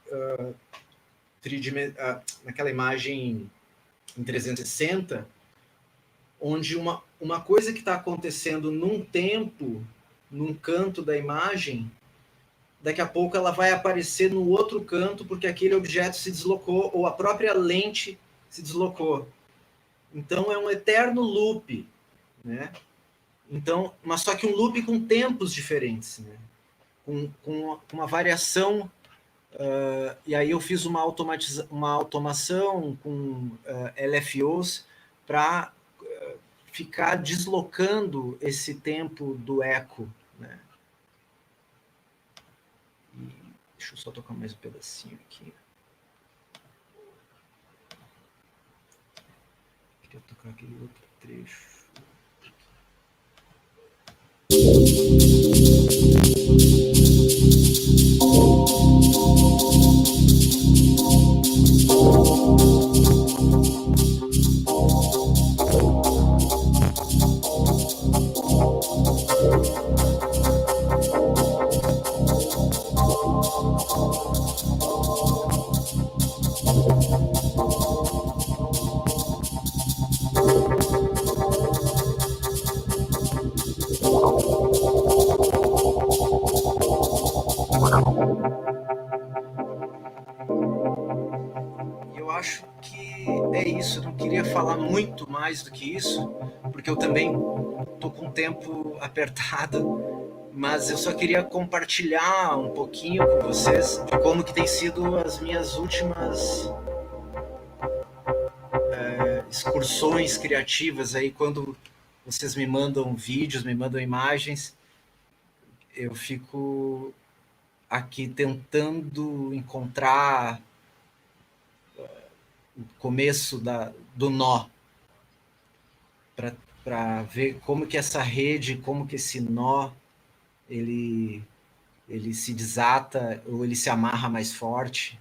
naquela imagem em 360, onde uma coisa que está acontecendo num tempo, num canto da imagem, daqui a pouco ela vai aparecer no outro canto, porque aquele objeto se deslocou, ou a própria lente se deslocou. Então, é um eterno loop, né? Então, mas só que um loop com tempos diferentes, né? Com uma variação, e aí eu fiz uma automação com LFOs para ficar deslocando esse tempo do eco, né? E deixa eu só tocar mais um pedacinho aqui. Queria tocar aquele outro trecho. Eu acho que é isso. Eu não queria falar muito mais do que isso, porque eu também estou com o tempo apertado, mas eu só queria compartilhar um pouquinho com vocês de como que tem sido as minhas últimas excursões criativas aí, quando vocês me mandam vídeos, me mandam imagens, eu fico aqui tentando encontrar o começo do nó, para ver como que essa rede, como que esse nó, ele se desata ou ele se amarra mais forte,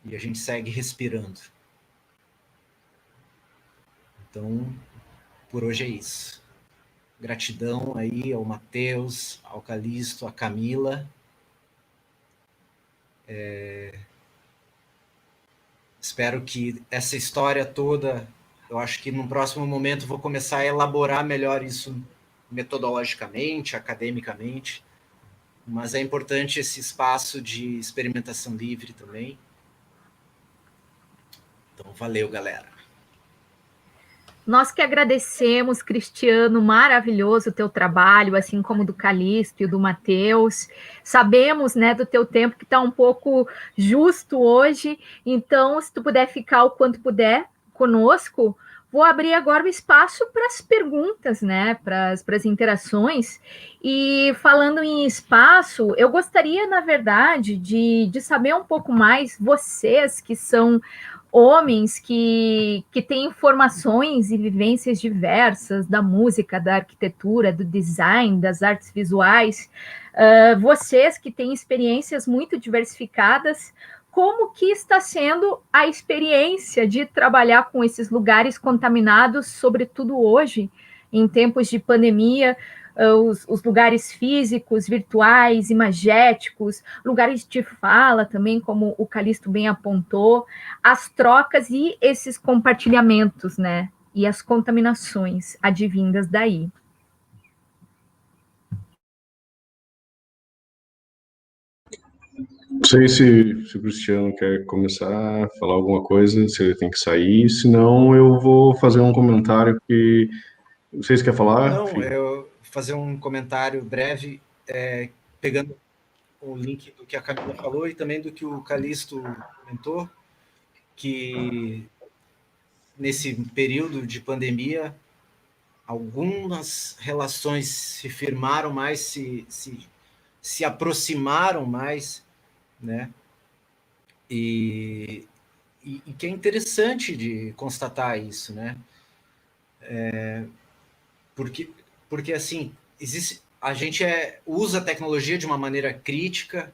e a gente segue respirando. Então, por hoje é isso. Gratidão aí ao Matheus, ao Calixto, à Camila. Espero que essa história toda, eu acho que no próximo momento vou começar a elaborar melhor isso metodologicamente, academicamente, mas é importante esse espaço de experimentação livre também. Então, valeu, galera. Nós que agradecemos, Cristiano, maravilhoso o teu trabalho, assim como do Calixto e do Matheus. Sabemos, né, do teu tempo que está um pouco justo hoje, então, se tu puder ficar o quanto puder conosco, vou abrir agora o espaço para as perguntas, né, para as interações. E falando em espaço, eu gostaria, na verdade, de saber um pouco mais, vocês que são homens que têm informações e vivências diversas da música, da arquitetura, do design, das artes visuais, vocês que têm experiências muito diversificadas, como que está sendo a experiência de trabalhar com esses lugares contaminados, sobretudo hoje, em tempos de pandemia, os lugares físicos, virtuais, imagéticos, lugares de fala também, como o Calixto bem apontou, as trocas e esses compartilhamentos, né? E as contaminações advindas daí. Não sei se o Cristiano quer começar a falar alguma coisa, se ele tem que sair, senão eu vou fazer um comentário que... Não sei se quer falar. Não, eu vou fazer um comentário breve, pegando o link do que a Camila falou e também do que o Calixto comentou, que nesse período de pandemia, algumas relações se firmaram mais, se aproximaram mais, né? E que é interessante de constatar isso, né? Porque assim, a gente usa a tecnologia de uma maneira crítica,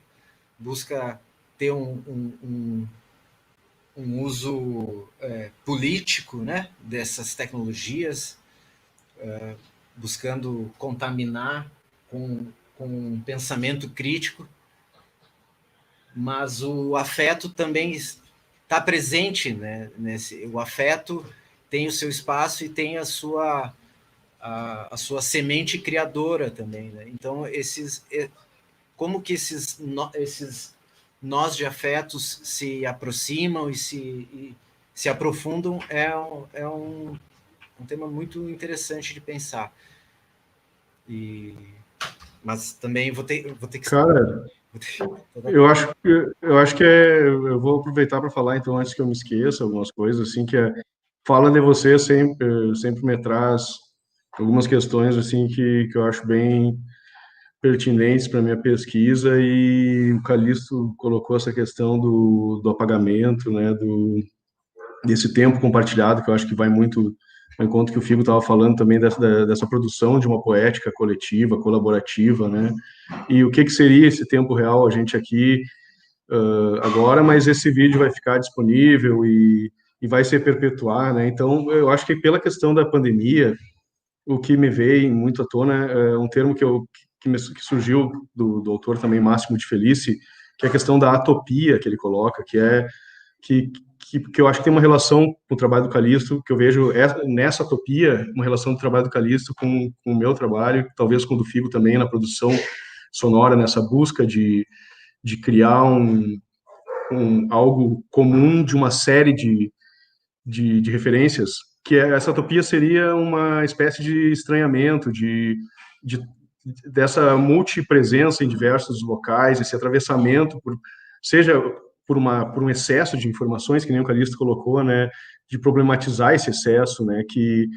busca ter um uso político, né, dessas tecnologias, buscando contaminar com um pensamento crítico, mas o afeto também está presente, né, o afeto tem o seu espaço e tem a sua semente criadora também, né? Então, como que esses nós de afetos se aproximam e se aprofundam é um tema muito interessante de pensar. Mas também vou ter que... Cara, eu acho que eu vou aproveitar para falar, então, antes que eu me esqueça, algumas coisas, assim, fala de você sempre me traz algumas questões, assim, que eu acho bem pertinentes para minha pesquisa, e o Calixto colocou essa questão do apagamento, né, desse tempo compartilhado, que eu acho que vai muito ao encontro que o Figo estava falando também dessa produção de uma poética coletiva, colaborativa, né? E o que seria esse tempo real, a gente aqui agora, mas esse vídeo vai ficar disponível e vai se perpetuar, né? Então, eu acho que pela questão da pandemia, o que me veio muito à tona é um termo que surgiu do autor também, Máximo de Felice, que é a questão da atopia que ele coloca, que eu acho que tem uma relação com o trabalho do Calixto, que eu vejo nessa atopia, uma relação do trabalho do Calixto com o meu trabalho, talvez com o do Figo também, na produção sonora, nessa busca de criar algo comum de uma série de referências, que essa utopia seria uma espécie de estranhamento, dessa multipresença em diversos locais, esse atravessamento, seja por um excesso de informações, que nem o Calixto colocou, né, de problematizar esse excesso, né, que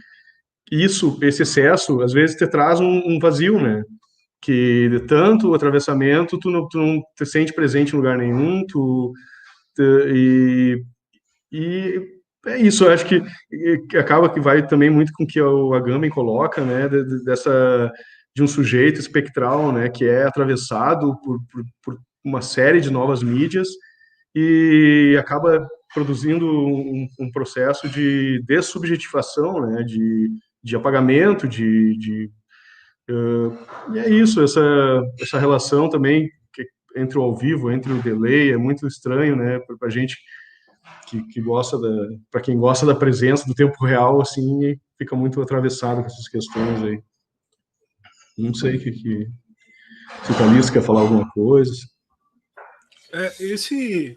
esse excesso, às vezes, te traz um vazio, né, que de tanto atravessamento, tu não te sente presente em lugar nenhum, e é isso, eu acho que acaba que vai também muito com o que o Agamben coloca, né, de um sujeito espectral, né, que é atravessado por uma série de novas mídias e acaba produzindo um processo de dessubjetivação, né, de apagamento, e é isso, essa relação também entre o ao vivo, entre o delay, é muito estranho, né, para a gente que gosta para quem gosta da presença do tempo real, assim, fica muito atravessado com essas questões aí. Não sei se o Calixto quer falar alguma coisa. Esse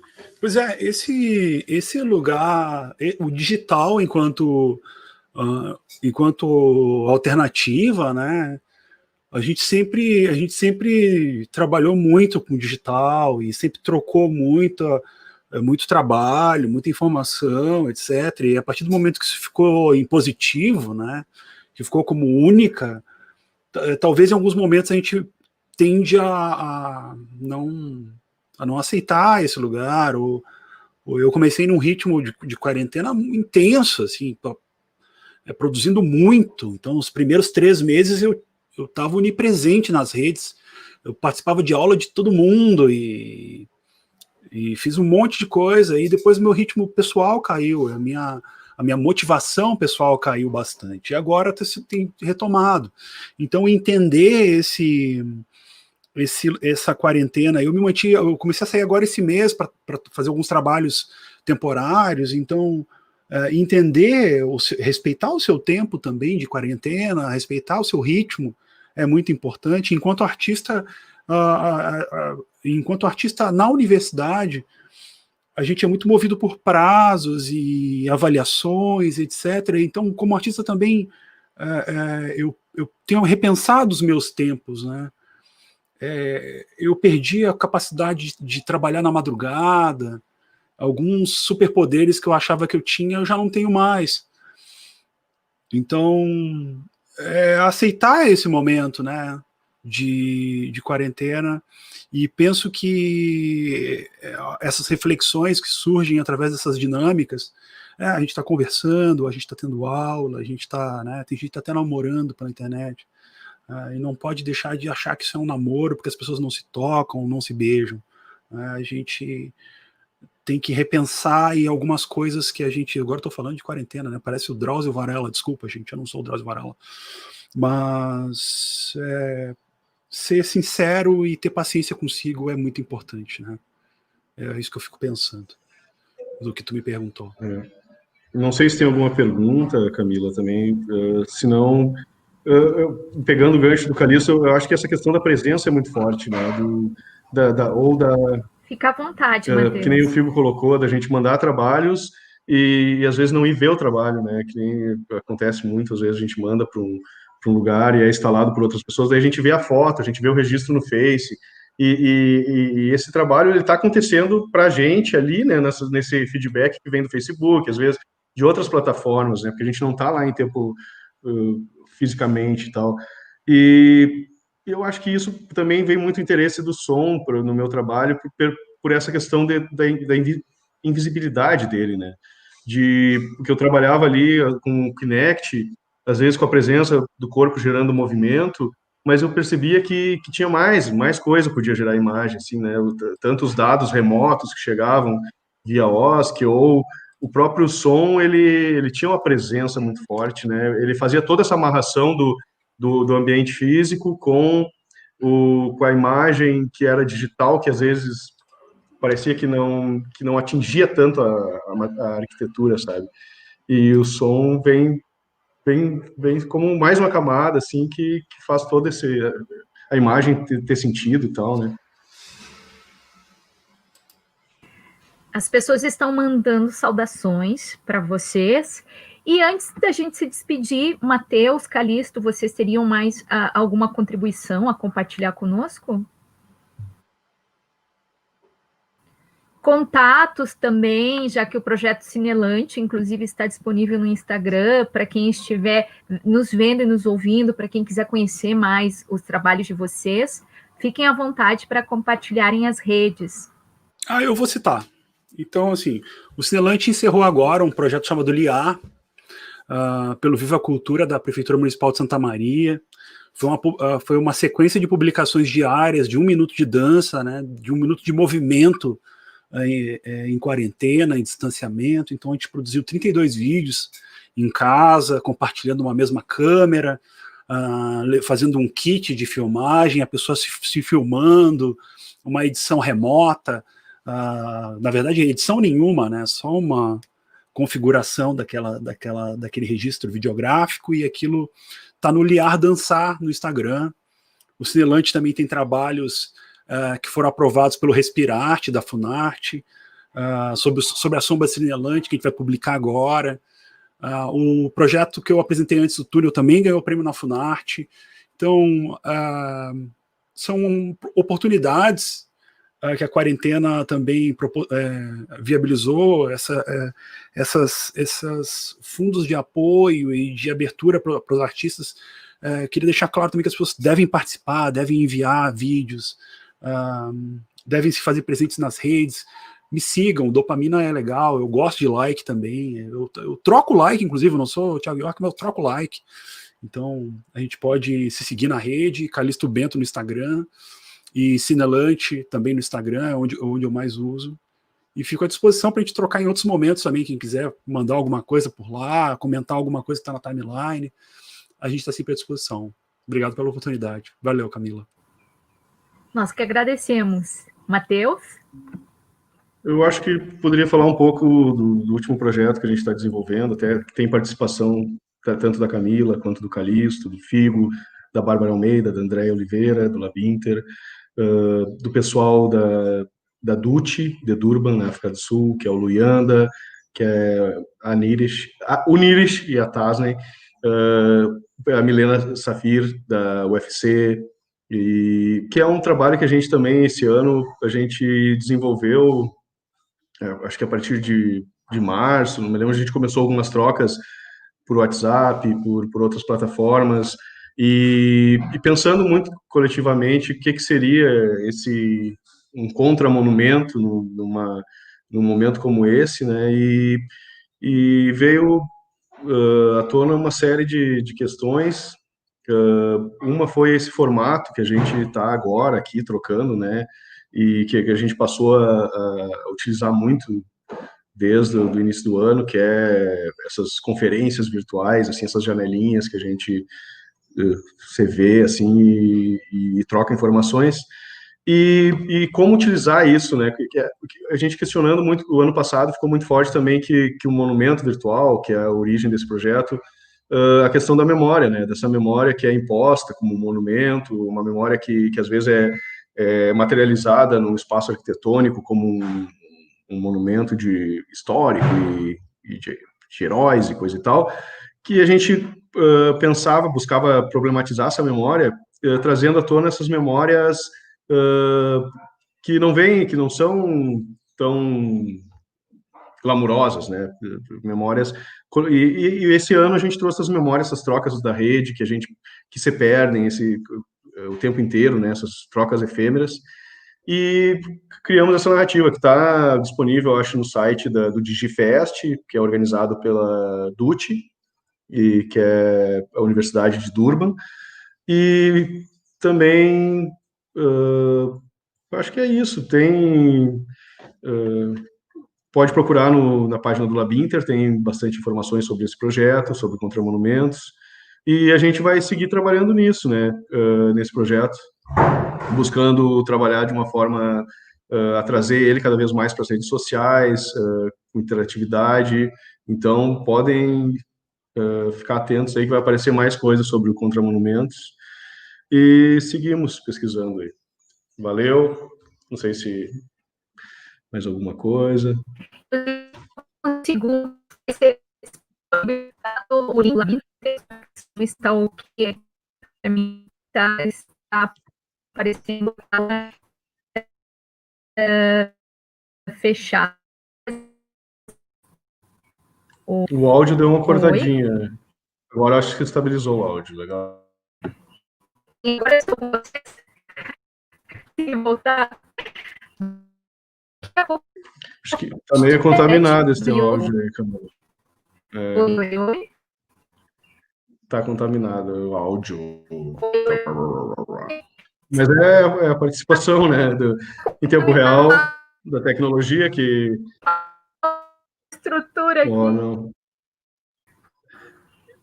lugar, o digital enquanto alternativa, né? A gente sempre trabalhou muito com digital e sempre trocou muito trabalho, muita informação, etc. E a partir do momento que isso ficou impositivo, né, que ficou como única, talvez em alguns momentos a gente tende a não aceitar esse lugar, ou eu comecei num ritmo de quarentena intenso, assim, produzindo muito. Então, os primeiros 3 meses eu estava onipresente nas redes, eu participava de aula de todo mundo e fiz um monte de coisa, e depois meu ritmo pessoal caiu, a minha motivação pessoal caiu bastante, e agora tem retomado. Então, entender essa quarentena, eu comecei a sair agora esse mês para fazer alguns trabalhos temporários, então entender, respeitar o seu tempo também de quarentena, respeitar o seu ritmo é muito importante. Enquanto artista na universidade, a gente é muito movido por prazos e avaliações, etc. Então, como artista também, eu tenho repensado os meus tempos, né? Eu perdi a capacidade de trabalhar na madrugada, alguns superpoderes que eu achava que eu tinha, eu já não tenho mais. Então, aceitar esse momento, né, de quarentena, e penso que essas reflexões que surgem através dessas dinâmicas, a gente está conversando, a gente está tendo aula, a gente está, né, tem gente que está até namorando pela internet, e não pode deixar de achar que isso é um namoro, porque as pessoas não se tocam, não se beijam. A gente tem que repensar em algumas coisas que a gente... Agora estou falando de quarentena, né? Parece o Drauzio Varela, desculpa, gente, eu não sou o Drauzio Varela. Mas ser sincero e ter paciência consigo é muito importante, né? É isso que eu fico pensando, do que tu me perguntou. Não sei se tem alguma pergunta, Camila, também. Se não, pegando o gancho do Calixto, eu acho que essa questão da presença é muito forte, né? Fica à vontade, Matheus. Que nem o Figo colocou, da gente mandar trabalhos e às vezes não ir ver o trabalho, né? Que nem acontece muito, às vezes a gente manda para um lugar e é instalado por outras pessoas, daí a gente vê a foto, a gente vê o registro no Face, e esse trabalho ele está acontecendo para a gente ali, né? Nesse feedback que vem do Facebook, às vezes de outras plataformas, né? Porque a gente não está lá em tempo fisicamente e tal. E eu acho que isso também vem muito interesse do som no meu trabalho por essa questão da invisibilidade dele, né? porque eu trabalhava ali com o Kinect, às vezes com a presença do corpo gerando movimento, mas eu percebia que tinha mais coisa podia gerar imagem, assim, né? Tanto os dados remotos que chegavam via OSC, ou o próprio som, ele tinha uma presença muito forte, né? Ele fazia toda essa amarração do ambiente físico com a imagem que era digital, que às vezes parecia que não atingia tanto a arquitetura, sabe? E o som vem como mais uma camada, assim, que faz toda a imagem ter sentido e tal, né? As pessoas estão mandando saudações para vocês. E antes da gente se despedir, Matheus, Calixto, vocês teriam mais alguma contribuição a compartilhar conosco? Contatos também, já que o projeto Cinelante, inclusive, está disponível no Instagram, para quem estiver nos vendo e nos ouvindo, para quem quiser conhecer mais os trabalhos de vocês, fiquem à vontade para compartilharem as redes. Eu vou citar. Então, assim, o Cinelante encerrou agora um projeto chamado LIAR, pelo Viva Cultura da Prefeitura Municipal de Santa Maria. Foi uma sequência de publicações diárias, de 1 minuto de dança, né, de 1 minuto de movimento em quarentena, em distanciamento. Então a gente produziu 32 vídeos em casa, compartilhando uma mesma câmera, fazendo um kit de filmagem, a pessoa se filmando, uma edição remota, na verdade edição nenhuma, né, só uma configuração daquele registro videográfico, e aquilo está no Liar Dançar no Instagram. O Cinelante também tem trabalhos que foram aprovados pelo Respirarte, da Funarte, sobre a sombra cinelante, que a gente vai publicar agora. O projeto que eu apresentei antes do túnel também ganhou o prêmio na Funarte. Então, são oportunidades que a quarentena também viabilizou, esses fundos de apoio e de abertura para os artistas. Queria deixar claro também que as pessoas devem participar, devem enviar vídeos, devem se fazer presentes nas redes. Me sigam, dopamina é legal, eu gosto de like também, eu troco like, inclusive, eu não sou o Thiago York, mas eu troco like. Então a gente pode se seguir na rede, Calixto Bento no Instagram, e Cinelante também no Instagram, onde eu mais uso. E fico à disposição para a gente trocar em outros momentos também, quem quiser mandar alguma coisa por lá, comentar alguma coisa que está na timeline, a gente está sempre à disposição. Obrigado pela oportunidade. Valeu, Camila. Nós que agradecemos. Matheus? Eu acho que poderia falar um pouco do último projeto que a gente está desenvolvendo, até que tem participação tanto da Camila, quanto do Calixto, do Figo, da Bárbara Almeida, da Andréia Oliveira, do Labinter, do pessoal da DUTI, de Durban, na África do Sul, que é o Luyanda, que é o Nirish e a Tasney, a Milena Safir, da UFC, e que é um trabalho que a gente também, esse ano, a gente desenvolveu, acho que a partir de março, não me lembro, a gente começou algumas trocas por WhatsApp, por outras plataformas, e pensando muito coletivamente o que seria um contramonumento num momento como esse, né? E veio à tona uma série de questões. Uma foi esse formato que a gente está agora aqui trocando, né? E que a gente passou a utilizar muito desde o início do ano, que é essas conferências virtuais, assim, essas janelinhas que a gente você vê, assim, e troca informações, e como utilizar isso, né, a gente questionando muito, o ano passado ficou muito forte também que o monumento virtual, que é a origem desse projeto, a questão da memória, né, dessa memória que é imposta como monumento, uma memória que às vezes é materializada num espaço arquitetônico como um monumento histórico e de heróis e coisa e tal, que a gente buscava problematizar essa memória, trazendo à tona essas memórias que não são tão glamurosas, né? Memórias. E esse ano a gente trouxe essas memórias, essas trocas da rede que se perdem o tempo inteiro, né? Essas trocas efêmeras. e criamos essa narrativa que está disponível, acho, no site do DigiFest, que é organizado pela DUT, e que é a Universidade de Durban, e também acho que é isso. Pode procurar na página do Labinter, tem bastante informações sobre esse projeto, sobre contramonumentos, e a gente vai seguir trabalhando nisso, né, nesse projeto, buscando trabalhar de uma forma a trazer ele cada vez mais para as redes sociais, com interatividade. Então, podem ficar atentos aí que vai aparecer mais coisas sobre o Contramonumentos, e seguimos pesquisando aí. Valeu, não sei se mais alguma coisa. Segundo o link está o que para mim está aparecendo fechado. O áudio deu uma cortadinha. Agora acho que estabilizou o áudio, legal. E agora estou com vocês. Se voltar. Acho que tá meio contaminado esse teu áudio aí, Camila. Oi. Tá contaminado o áudio. Mas é a participação, né, em tempo real da tecnologia que... Estrutura aqui. Não.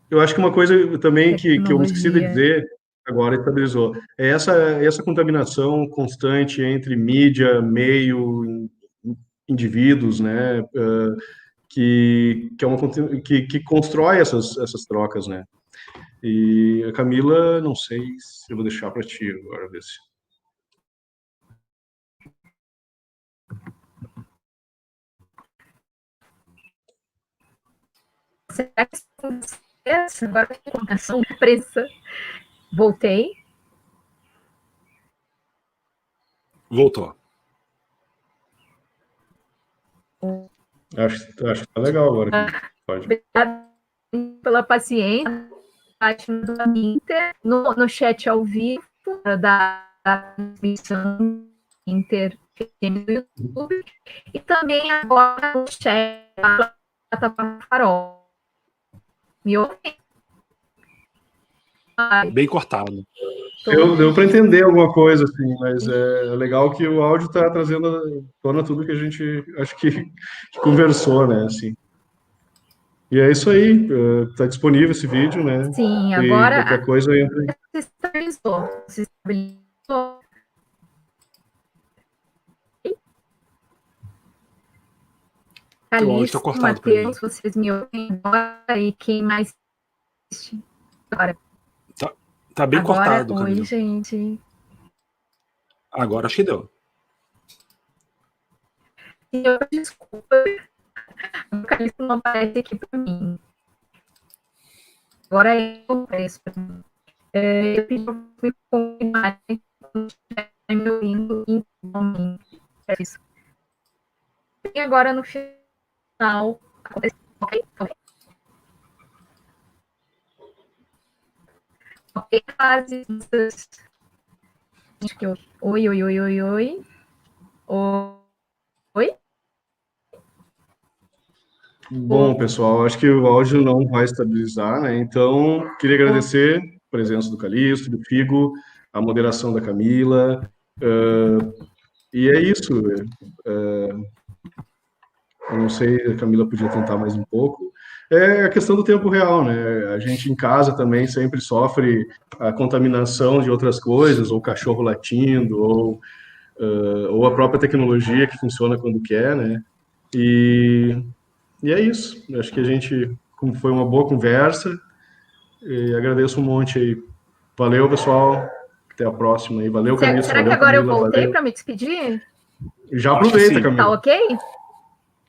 Eu acho que uma coisa também que eu me esqueci de dizer, agora estabilizou, é essa contaminação constante entre mídia, meio, indivíduos, né, que constrói essas trocas, né. E a Camila, não sei se eu vou deixar para ti agora, ver se... Agora tem comunicação pressa. Voltei. Voltou. Acho que tá legal agora. Pode. Obrigada pela paciência. No chat ao vivo da transmissão Inter do YouTube e também agora no chat da plataforma Farol. Me ouvem? Bem cortado. Deu para entender alguma coisa, assim, mas é legal que o áudio está trazendo à tona tudo que a gente, acho que conversou, né, assim. E é isso aí, está disponível esse vídeo, né? Sim, agora... E qualquer coisa entra. Se estabilizou. Calixto, Matheus, vocês me ouvem agora? E quem mais assiste agora? Tá bem agora, cortado, Camila. Oi, gente. Agora acho que deu. Desculpa. O Calixto não aparece aqui para mim. Agora eu apareço para mim. Eu pedi para confirmar me ouvindo individualmente. É isso. E agora no final. Ok? Ok, Oi. Oi? Bom, pessoal, acho que o áudio não vai estabilizar, né? Então, queria agradecer a presença do Calixto, do Figo, a moderação da Camila, e é isso. Eu não sei, a Camila podia tentar mais um pouco. É a questão do tempo real, né? A gente em casa também sempre sofre a contaminação de outras coisas, ou cachorro latindo, ou a própria tecnologia que funciona quando quer, né? E é isso. Acho que foi uma boa conversa, e agradeço um monte aí. Valeu, pessoal. Até a próxima aí. Valeu, Camila. Será que agora Camila, eu voltei para me despedir? Já aproveita, Camila. Tá ok?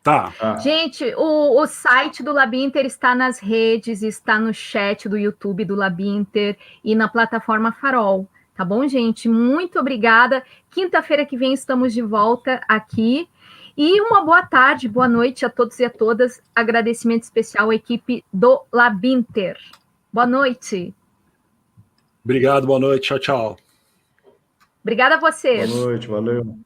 Tá. Gente, o site do Labinter está nas redes, está no chat do YouTube do Labinter e na plataforma Farol. Tá bom, gente? Muito obrigada. Quinta-feira que vem estamos de volta aqui. E uma boa tarde, boa noite a todos e a todas. Agradecimento especial à equipe do Labinter. Boa noite. Obrigado, boa noite. Tchau, tchau. Obrigada a vocês. Boa noite, valeu.